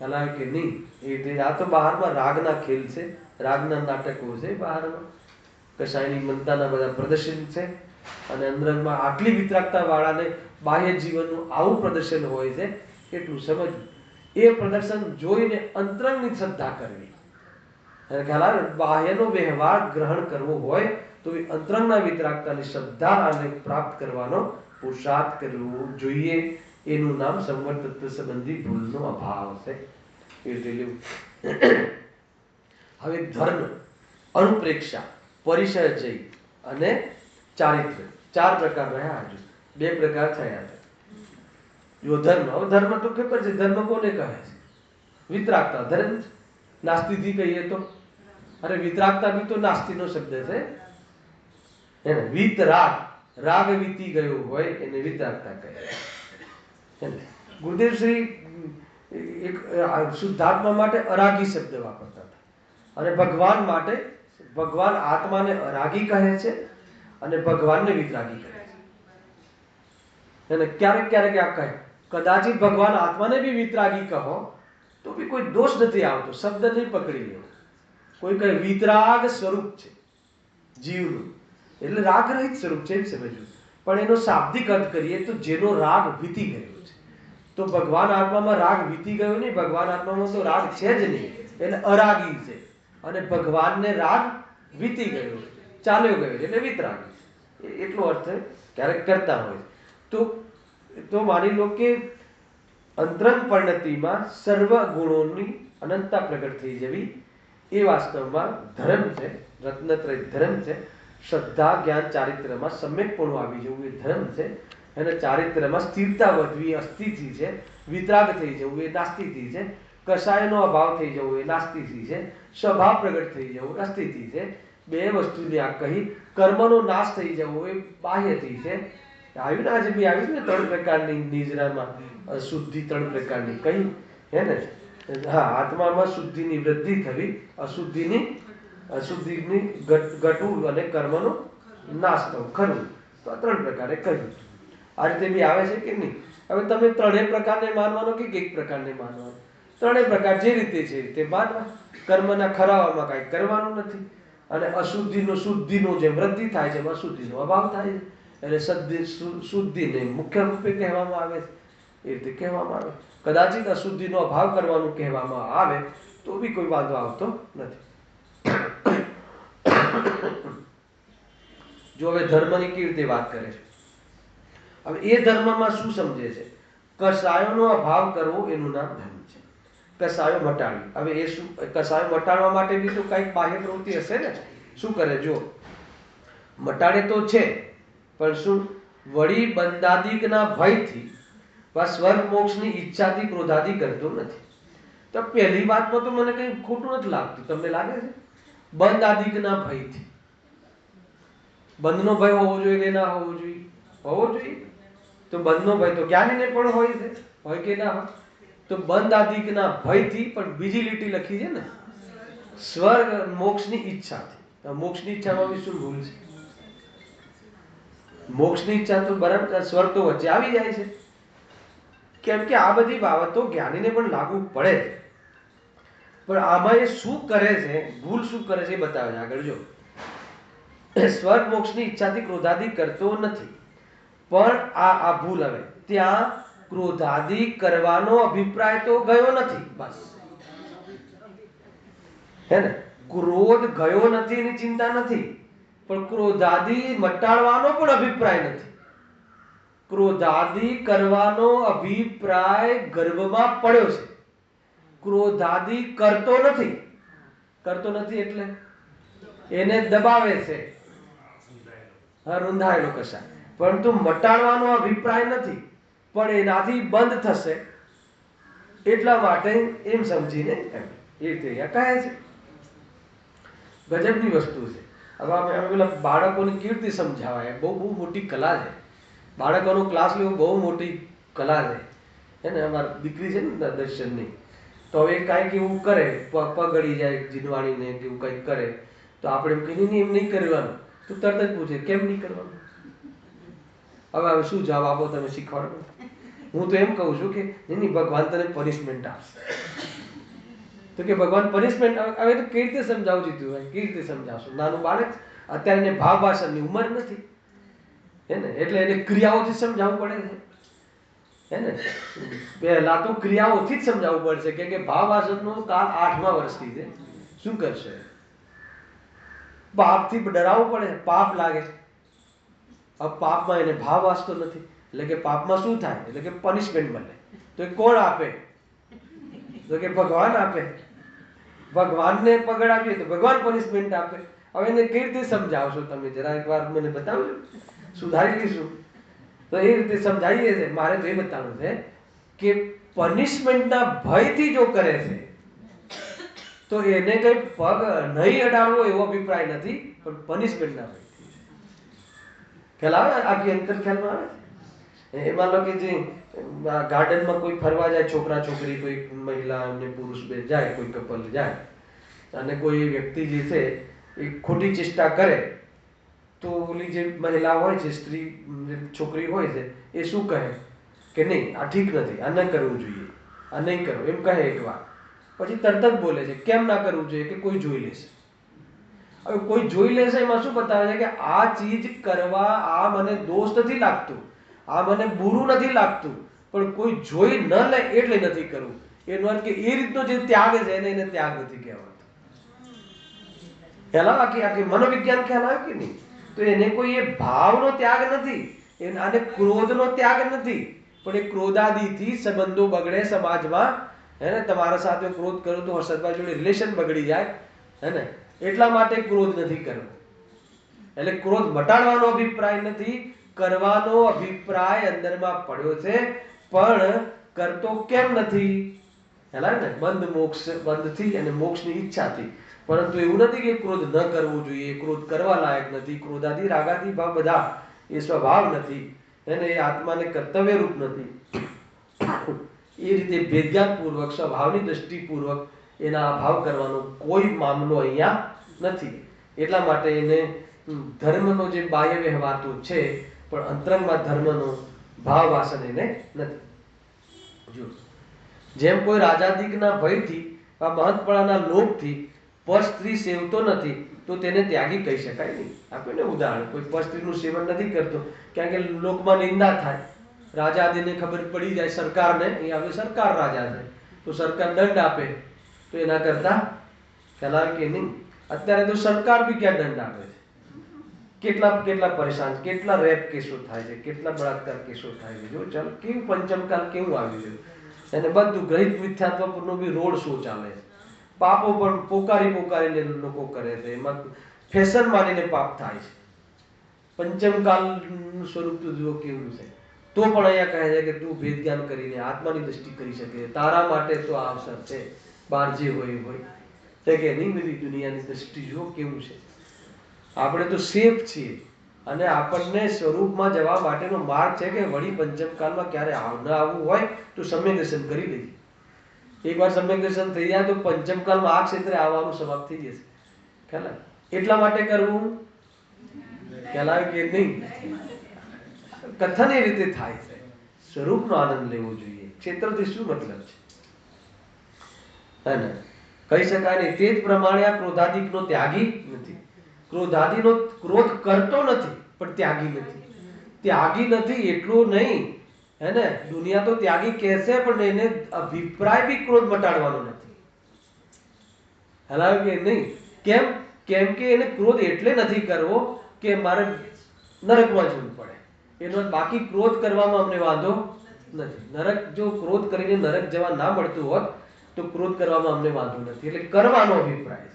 ખ્યાલ આવે કે નહીં? એ રીતે આ તો બહારમાં રાગના ખેલ છે, રાગના નાટકો છે બહારમાં. કસાયની મનતાના બધા પ્રદર્શન છે અને અંદરમાં આટલી વિતરાગતા વાળાને બાહ્ય જીવનનું આવું પ્રદર્શન હોય છે એટલું સમજવું. એ પ્રદર્શન જોઈને અંતરંગની શ્રદ્ધા કરવી. ખ્યાલ આવે? બાહ્યનો વ્યવહાર ગ્રહણ કરવો હોય તો એ અંતરંગના વિતરાગતાની શ્રદ્ધા અને પ્રાપ્ત કરવાનો પુરુષાર્થ કરવો જોઈએ. એનું નામ સંવર તત્વ સંબંધી ભૂલનો અભાવ છે. એ રીતે લેવું. હવે ધર્મ, અનુપ્રેક્ષા, પરિચય અને ચારિત્ર, 4 પ્રકાર રહ્યા. હજુ 2 પ્રકાર થયા છે. જો ધર્મ, હવે ધર્મ તો ખબર છે. ધર્મ કોને કહે છે? વિતરાગતા ધર્મ. નાસ્તિથી કહીએ તો, અરે વિતરાગતા બી તો નાસ્તિનો શબ્દ છે. એને વિતરાગ, રાગ વીતી ગયો હોય એને વિતરાગતા કહે. ગુરુદેવ શ્રી એક શુદ્ધાત્મા માટે અરાગી શબ્દ વાપરતા હતા અને ભગવાન માટે, ભગવાન આત્માને અરાગી કહે છે અને ભગવાનને વિતરાગી કહે છે. અને ક્યારેક ક્યારેક આ કહે, કદાચિત ભગવાન આત્માને બી વિતરાગી કહો તો બી કોઈ દોષ નથી આવતો. શબ્દ નહીં પકડી લેવો. કોઈ કહે વિતરાગ સ્વરૂપ છે જીવનું, એટલે રાગ રહિત સ્વરૂપ છે એમ સમજવું. પણ એનો શાબ્દિક અર્થ કરીએ તો જેનો રાગ વીતી ગયો છે. તો ભગવાન આત્મામાં રાગ વીતી ગયો નહીં. ભગવાન આત્મામાં તો રાગ છે જ નહીં, એટલે અરાગી છે. અને ભગવાનને રાગ વીતી ગયો, ચાલ્યો ગયો એટલે વિતરાગી. એટલો અર્થ ક્યારેક કરતા હોય. તો માની લો કે અંતરંગ પરિણતિમાં સર્વ ગુણોની અનંતતા પ્રગટ થઈ જવી એ વાસ્તવમાં ધર્મ છે. રત્નત્રય ધર્મ છે. શ્રદ્ધા, જ્ઞાન, ચારિત્ર્યમાં સમ્યકપણું આવી જવું એ ધર્મ છે. અને ચારિત્ર્યમાં સ્થિરતા વધવી એ અસ્થિતિ છે. વિતરાગ થઈ જવું એ નાસ્તિથી છે. કષાયનો અભાવ થઈ જવું એ નાસ્તિથી છે. સ્વભાવ પ્રગટ થઈ જવું અસ્થિતિ છે. 2 વસ્તુની આ કહી. કર્મનો નાશ થઈ જવો એ બાહ્યથી છે. આવ્યું ને આજે બી આવ્યું ને 3 પ્રકારની નિજરામાં શુદ્ધિ 3 પ્રકારની કહી હે ને. હા, આત્મામાં શુદ્ધિની વૃદ્ધિ થવી, અશુદ્ધિની ઘટવું અને કર્મનો નાશ થવો ખરું. તો આ 3 પ્રકારે કહ્યું. આ રીતે બી આવે છે કે નહીં? હવે તમે 3 પ્રકારને માનવાનો કે એક પ્રકારને માનવાનો? 3 પ્રકાર જે રીતે છે તે માનવા. કર્મના ખરાવામાં કાંઈ કરવાનું નથી. અને અશુદ્ધિનો શુદ્ધિનો જે વૃદ્ધિ થાય છે એમાં શુદ્ધિનો અભાવ થાય છે. એટલે શુદ્ધિને મુખ્ય રૂપે કહેવામાં આવે છે. એ રીતે કહેવામાં આવે. કદાચિત અશુદ્ધિનો અભાવ કરવાનું કહેવામાં આવે તો બી કોઈ વાંધો આવતો નથી. જો હવે ધર્મની કેવી રીતે વાત કરે છે? હવે એ ધર્મમાં શું સમજે છે? કસાયોનો અભાવ કરવો એનું નામ ધર્મ છે. કસાયો મટાડવી. હવે એ શું? કસાયો મટાડવા માટે બી તો કંઈક બાહ્ય પ્રવૃત્તિ હશે ને? શું કરે? જો મટાડે તો છે, પણ શું? વળી બંધાદિકના ભયથી સ્વર્ગ મોક્ષની ઈચ્છાથી ક્રોધાદિ કરતો નથી. તો પહેલી વાતમાં તો મને કંઈ ખોટું નથી લાગતું. તમને લાગે છે? બંધાદિકના ભયથી. બંધનો ભય હોવો જોઈએ કે ના હોવો જોઈએ? હોવો જોઈએ. તો બંધનો ભય તો જ્ઞાનીને પણ હોય છે, હોય કે ના હોય? તો બંધાદિકના ભયથી, પણ બીજી લીટી લખી છે ને, સ્વર્ગ મોક્ષની ઈચ્છાથી. મોક્ષની ઈચ્છામાં બી શું ભૂલ છે? મોક્ષની ઈચ્છા તો બરાબર, સ્વર્ગ તો વચ્ચે આવી જાય છે. કેમ કે આ બધી બાબતો જ્ઞાનીને પણ લાગુ પડે છે. પણ આમાં એ શું કરે છે, ભૂલ શું કરે છે એ બતાવે છે આગળ. જો સ્વર્ગ મોક્ષની ઈચ્છાથી ક્રોધાદિ કરતો નથી, પણ આ ભૂલ. હવે ત્યાં ક્રોધાદિ કરવાનો અભિપ્રાય તો ગયો નથી, બસ. હે ને? ક્રોધ ગયો નથી એની ચિંતા નથી, પણ ક્રોધાદિ મટાડવાનો પણ અભિપ્રાય નથી. ક્રોધાદિ કરવાનો અભિપ્રાય ગર્ભમાં પડ્યો છે. ક્રોધાદિ કરતો નથી. કરતો નથી એટલે એને દબાવે છે. હા, રૂંધાયેલો કશાય. પરંતુ મટાડવાનો અભિપ્રાય નથી, પણ એનાથી બંધ થશે એટલા માટે એમ સમજીને એ રીતે અહીંયા કહે છે. ગજબની વસ્તુ છે. હવે અમે પેલા બાળકોને કેવી રીતે સમજાવાય, બહુ બહુ મોટી કલા છે. બાળકોનો ક્લાસ લેવો બહુ મોટી કલા છે. હે ને, અમારી દીકરી છે ને દર્શનની, તો હવે કાંઈક એવું કરે, પગ અડી જાય જીનવાણીને કે એવું કંઈક કરે, તો આપણે એમ કહીએ નહીં, એમ નહીં કરવાનું, તો તરત જ પૂછે કેમ નહીં કરવાનું. હવે શું જવાબ આપો તમે, શીખવાડો. હું તો એમ કહું છું કે નહીં, ભગવાન તને પનિશમેન્ટ આપશે. તો કે ભગવાન પનિશમેન્ટ, હવે તો કેવી રીતે સમજાવું જીતું, કેવી રીતે સમજાવશો? નાનું બાળક અત્યારે એને ભાવ ભાષણની ઉંમર નથી, હે ને, એટલે એને ક્રિયાઓથી સમજાવવું પડે છે. હે ને, પહેલા તો ક્રિયાઓથી જ સમજાવવું પડશે કે ભાવ ભાષણનો કાળ 8મા વર્ષથી છે. શું કરશે? પાપથી ડરાવવું પડે, પાપ લાગે. હવે પાપમાં એને ભાવ વાસતો નથી, એટલે કે પાપમાં શું થાય, એટલે કે પનિશમેન્ટ મળે. તો એ કોણ આપે? તો કે ભગવાન આપે. ભગવાનને પકડાવીએ તો ભગવાન પનિશમેન્ટ આપે. હવે એને કઈ રીતે સમજાવશો તમે? જરા એકવાર મને બતાવજો, સુધારી લઈશું. તો એ રીતે સમજાવીએ છે. મારે તો એ બતાવવું છે કે પનિશમેન્ટના ભયથી જો કરે છે તો એને કઈ પગ નહીં અડાડવો એવો અભિપ્રાય નથી, પણ પનિશમેન્ટના ભયથી. ખ્યાલ આવે? આખી અંતર ખ્યાલમાં આવે? એમાં લો કે જે ગાર્ડનમાં કોઈ ફરવા જાય, છોકરા છોકરી, કોઈ મહિલા અને પુરુષ બે જાય, કોઈ કપલ જાય, અને કોઈ વ્યક્તિ જે છે એ ખોટી ચેષ્ટા કરે, તો ઓલી જે મહિલા હોય છે, સ્ત્રી છોકરી હોય છે, એ શું કહે કે નહીં, આ ઠીક નથી, આ ન કરવું જોઈએ, આ નહીં કરો, એમ કહે એકવાર. પછી તરત જ બોલે છે કેમ ના કરવું જોઈએ, કે કોઈ જોઈ લેશે. હવે કોઈ જોઈ લેશે એમાં શું બતાવે છે કે આ ચીજ કરવા, આ મને દોષ નથી લાગતું, આ મને બુરું નથી લાગતું, પણ કોઈ જોઈ ન લે એટલે નથી કરવું. એનો અર્થ કે એ રીતનો જે ત્યાગ છે એને ત્યાગ નથી કહેવાતો. ખ્યાલ આવે? આખી મનોવિજ્ઞાન ખ્યાલ આવે કે નહીં? તો એને કોઈ એ ભાવનો ત્યાગ નથી, આને ક્રોધનો ત્યાગ નથી, પણ એ ક્રોધાદિથી સંબંધો બગડે સમાજમાં. હે ને, તમારા સાથે ક્રોધ કરો તો હર્ષદભાઈ જોડે રિલેશન બગડી જાય, હે ને, એટલા માટે ક્રોધ નથી કરવો. એટલે ક્રોધ મટાડવાનો અભિપ્રાય નથી, કરવાનો અભિપ્રાય અંદરમાં પડ્યો છે, પણ કરતો કેમ નથી? હેલા ને, બંધ મોક્ષ, બંધથી અને મોક્ષની ઈચ્છાથી. પરંતુ એવું નથી કે ક્રોધ ન કરવો જોઈએ, ક્રોધ કરવા લાયક નથી, ક્રોધાદી રાગાદી ભાવ બધા એ સ્વભાવ નથી, એને એ આત્માને કર્તવ્ય રૂપ નથી. એ રીતે ભેદજ્ઞાનપૂર્વક, સ્વભાવની દ્રષ્ટિપૂર્વક એના અભાવ કરવાનો કોઈ મામલો અહીંયા નથી. એટલા માટે એને ધર્મનો જે બાહ્ય વ્યવહાર તો છે, પણ અંતરંગમાં ધર્મનો ભાવ વાસન એને નથી. જો જેમ કોઈ રાજાધિકના ભયથી, આ મહત્પણાના લોભથી પર સ્ત્રી સેવતો નથી, તો તેને ત્યાગી કહી શકાય નહીં. આપણને ઉદાહરણ, કોઈ પર સ્ત્રીનું સેવન નથી કરતો, કારણ કે લોકમાં નિંદા થાય, રાજાદિને ખબર પડી જાય, સરકારને, અહીંયા હવે સરકાર રાજા છે, તો સરકાર દંડ આપે, તો એના કરતા ખ્યાલ આવે કે નહીં? અત્યારે તો સરકાર બી ક્યાં દંડ આપે છે? કેટલા પરેશાન, કેટલા રેપ કેસો થાય છે, કેટલા બળાત્કાર કેસો થાય છે. જો ચાલ કેવું પંચમકાલ કેવું આવ્યું છે, અને બધું ગ્રહિત મિથ્યાત્વનો બી રોડ શો ચાલે છે. પાપો પણ પોકારીને લોકો કરે છે, એમાં ફેશન માનીને પાપ થાય છે. પંચમકાલનું સ્વરૂપ તો જુઓ કેવું છે. તો પણ અહીંયા કહે છે કે તું ભેદ જ્ઞાન કરીને આત્માની દ્રષ્ટિ કરી શકે, તારા માટે તો આ અવસર છે, બહાર જે હોય છે કે નહીં. બધી દુનિયાની દ્રષ્ટિ જુઓ કેવું છે. આપણે તો સેફ છીએ, અને આપણને સ્વરૂપમાં જવા માટેનો માર્ગ છે કે વળી પંચમકાલમાં ક્યારે ન આવવું હોય તો સમ્યક દર્શન કરી લઈએ. એકવાર સમ્યક દર્શન થઈ જાય તો પંચમકાલમાં આ ક્ષેત્રે આવવાનું સમાપ્ત થઈ જશે. ખ્યાલ આવે? એટલા માટે કરવું, ખ્યાલ આવે કે નહીં? કથન એ રીતે થાય છે. સ્વરૂપનો આનંદ લેવો જોઈએ, ક્ષેત્રથી શું મતલબ છે, હે ને? કહી શકાય નહીં. તે જ પ્રમાણે આ ક્રોધાદિકનો ત્યાગી નથી. ક્રોધાદિનો ક્રોધ કરતો નથી, પણ ત્યાગી નથી. ત્યાગી નથી એટલું નહીં, હે ને, દુનિયા તો ત્યાગી કહેશે, પણ એને અભિપ્રાય બી ક્રોધ મટાડવાનો નથી. હલાવે કે નહીં? કેમ કે એને ક્રોધ એટલે નથી કરવો કે મારે નરકમાં જવું પડે. એનો બાકી ક્રોધ કરવામાં અમને વાંધો નથી. નરક જો ક્રોધ કરીને નરક જવા ના મળતું હોત તો ક્રોધ કરવામાં અમને વાંધો નથી. એટલે કરવાનો અભિપ્રાય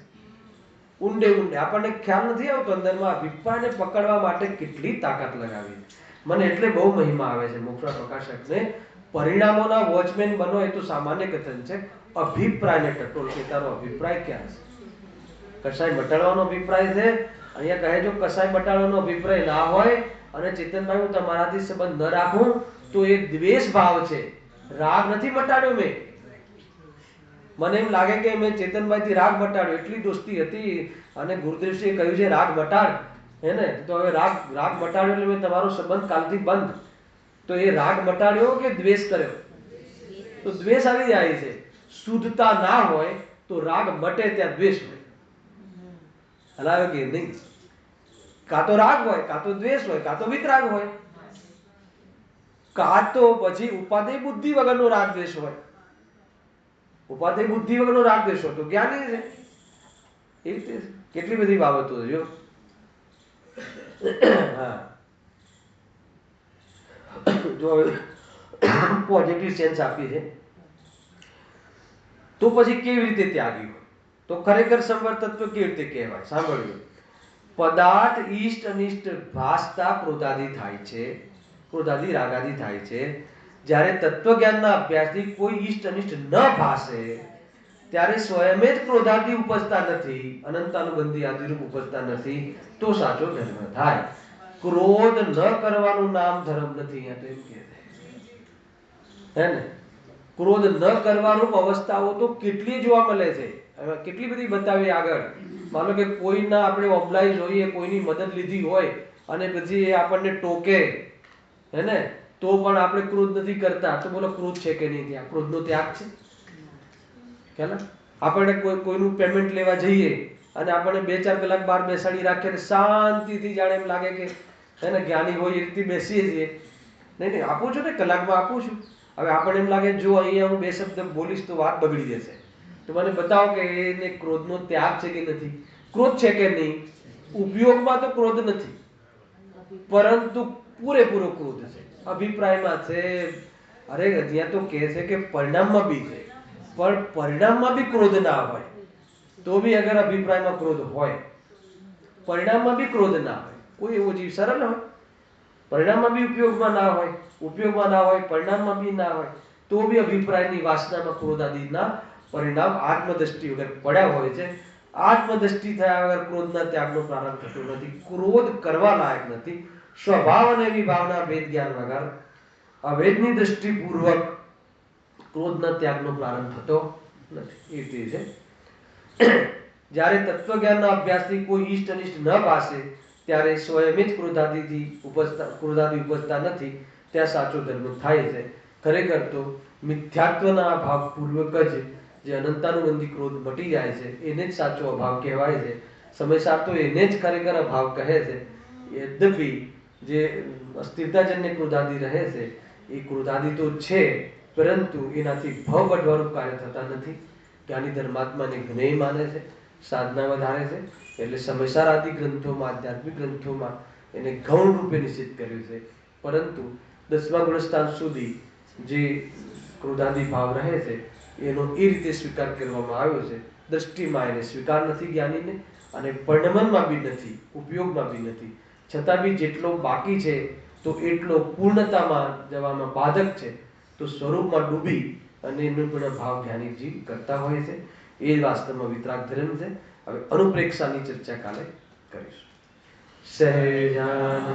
ઊંડે આપણને ખ્યાલ નથી આવતો અંદરમાં અભિપ્રાયને પકડવા માટે કેટલી તાકાત લગાવી. મને એટલે બહુ મહિમા આવે છે મોક્ષ પ્રકાશકને, પરિણામોના વોચમેન બનો એ તો સામાન્ય કથન છે, અભિપ્રાયને ટટોલ કે તારો અભિપ્રાય ક્યાં છે? કસાય મટાડવાનો અભિપ્રાય છે, અહીંયા કહે જો કસાય મટાડવાનો અભિપ્રાય ના હોય અને ચેતનભાઈ હું તમારાથી સંબંધ ન રાખું તો એ દ્વેષ ભાવ છે, રાગ નથી મટાડ્યો મેં. મને એમ લાગે કે મેં ચેતનભાઈથી રાગ મટાડ્યો, એટલી દોસ્તી હતી અને ગુરુદેવશ્રીએ કહ્યું છે રાગ મટાડ, હે ને, તો હવે રાગ મટાડ્યો એટલે મેં તમારો સંબંધ કાલથી બંધ. તો એ રાગ મટાડ્યો કે દ્વેષ કર્યો? તો દ્વેષ આવી જાય છે. શુદ્ધતા ના હોય તો રાગ મટે ત્યાં દ્વેષ હોય. હલાવે કે નહીં? કાં તો રાગ હોય, કાં તો દ્વેષ હોય, કાં તો વિતરાગ હોય, કાં તો પછી ઉપાદેય બુદ્ધિ વગરનો રાગ દ્વેષ હોય. ઉપાદેય બુદ્ધિ વગરનો રાગ દ્વેષ હોય તો જ્ઞાની છે. એ રીતે કેટલી બધી બાબતો છે જો. હા, જો હવે પોઝિટિવ સેન્સ આપી છે તો પછી કેવી રીતે ત્યાગી હોય? તો ખરેખર સંવર તત્વ કેવી રીતે કહેવાય? સાંભળજો. પદાર્થ ઈષ્ટ અનિષ્ટ ભાસતા ક્રોધાદી થાય છે, ક્રોધાદી રાગાદી થાય છે. જ્યારે તત્વજ્ઞાનના અભ્યાસથી કોઈ ઈષ્ટ અનિષ્ટ ન ભાસે ત્યારે સ્વયં જ ક્રોધાદી ઉપજતા નથી, અનંતાનુબંધી આદિરૂપ ઉપજતા નથી, તો સાચો ધર્મ થાય. ક્રોધ ન કરવાનું નામ ધર્મ નથી. એમ કહે છે, હે ને? ક્રોધ ન કરવાનું અવસ્થાઓ તો કેટલી જોવા મળે છે, કેટલી બધી બતાવી આગળ. માનો કે કોઈના આપણે ઓબ્લાઇઝ હોઈએ, કોઈની મદદ લીધી હોય અને પછી એ આપણને ટોકે, હે ને, તો પણ આપણે ક્રોધ નથી કરતા, તો બોલો ક્રોધ છે કે નહીં? ત્યાં ક્રોધનો ત્યાગ છે કે ના? આપણે કોઈનું પેમેન્ટ લેવા જઈએ અને આપણને 2-4 કલાક બહાર બેસાડી રાખે ને શાંતિથી જાણે એમ લાગે કે હે ને જ્ઞાની હોય એ રીતે બેસીએ છીએ. નહીં આપું છું ને, કલાકમાં આપું છું. હવે આપણને એમ લાગે જો અહીંયા હું 2 શબ્દ બોલીશ તો વાત બગડી જશે, તો મને બતાવો કે એને ક્રોધનો ત્યાગ છે કે નથી, ક્રોધ છે કે નહીં? ઉપયોગમાં તો ક્રોધ નથી, પરંતુ પૂરેપૂરો ક્રોધ છે, અભિપ્રાયમાં છે. અરે ત્યાં તો કહે છે કે પરિણામમાં બી છે, પણ પરિણામમાં બી ક્રોધ ના હોય તો બી અગર અભિપ્રાયમાં ક્રોધ હોય, પરિણામમાં બી ક્રોધ ના હોય, કોઈ એવો જીવ સરળ હોય? પરિણામમાં બી ઉપયોગમાં ના હોય, ઉપયોગમાં ના હોય, પરિણામમાં બી ના હોય, તો બી અભિપ્રાયની વાસનામાં ક્રોધ આદિના પરિણામ આત્મદ્રષ્ટિ વગર પડ્યા હોય છે. આત્મદ્રષ્ટિ થયા વગર ક્રોધના ત્યાગનો પ્રારંભ થતો નથી. ક્રોધ કરવા લાયક નથી. સ્વભાવ અને વિભાવના ભેદ જ્ઞાન વગર અભેદની દ્રષ્ટિપૂર્વક ક્રોધના ત્યાગનો પ્રારંભ થતો નથી. એ રીતે છે. જ્યારે તત્વજ્ઞાનના અભ્યાસથી કોઈ ઈષ્ટ અનિષ્ટ ન પાસે ત્યારે સ્વયં જ ક્રોધાદી ઉપજતા નથી, ત્યાં સાચો ધર્મ થાય છે. ખરેખર તો મિથ્યાત્વના અભાવ પૂર્વક જે અનંતાનુબંધી ક્રોધ મટી જાય છે એને જ સાચો અભાવ કહેવાય છે. સમયસાર તો એને જ ખરેખર અભાવ કહે છે. યદ્યપિ જે અસ્થિરતાજન્ય ક્રોધાદી રહે છે એ ક્રોધાદી તો છે, પરંતુ એનાથી ભવ વધવાનું કાર્ય થતા નથી. જ્ઞાની ધર્માત્માને જ્ઞેય માને છે, સાધના વધારે છે, એટલે સમયસાર આદિ ગ્રંથોમાં, આધ્યાત્મિક ગ્રંથોમાં એને ગૌણ રૂપે નિશ્ચિત કર્યું છે. પરંતુ 10મા ગુણસ્થાન સુધી જે ક્રોધાદી ભાવ રહે છે એનો એ રીતે સ્વીકાર કરવામાં આવ્યો છે. દ્રષ્ટિમાં એને સ્વીકાર નથી જ્ઞાનીને, અને પરિણમનમાં બી નથી, ઉપયોગમાં બી નથી. છતાં બી જેટલો બાકી છે તો એટલો પૂર્ણતામાં જવામાં બાધક છે. તો સ્વરૂપમાં ડૂબી અને એનો પણ ભાવ જ્ઞાની જીવ કરતા હોય છે. એ વાસ્તવમાં વિતરાગ ધર્મ છે. હવે અનુપ્રેક્ષાની ચર્ચા કાલે કરીશું. સહેજાનંદ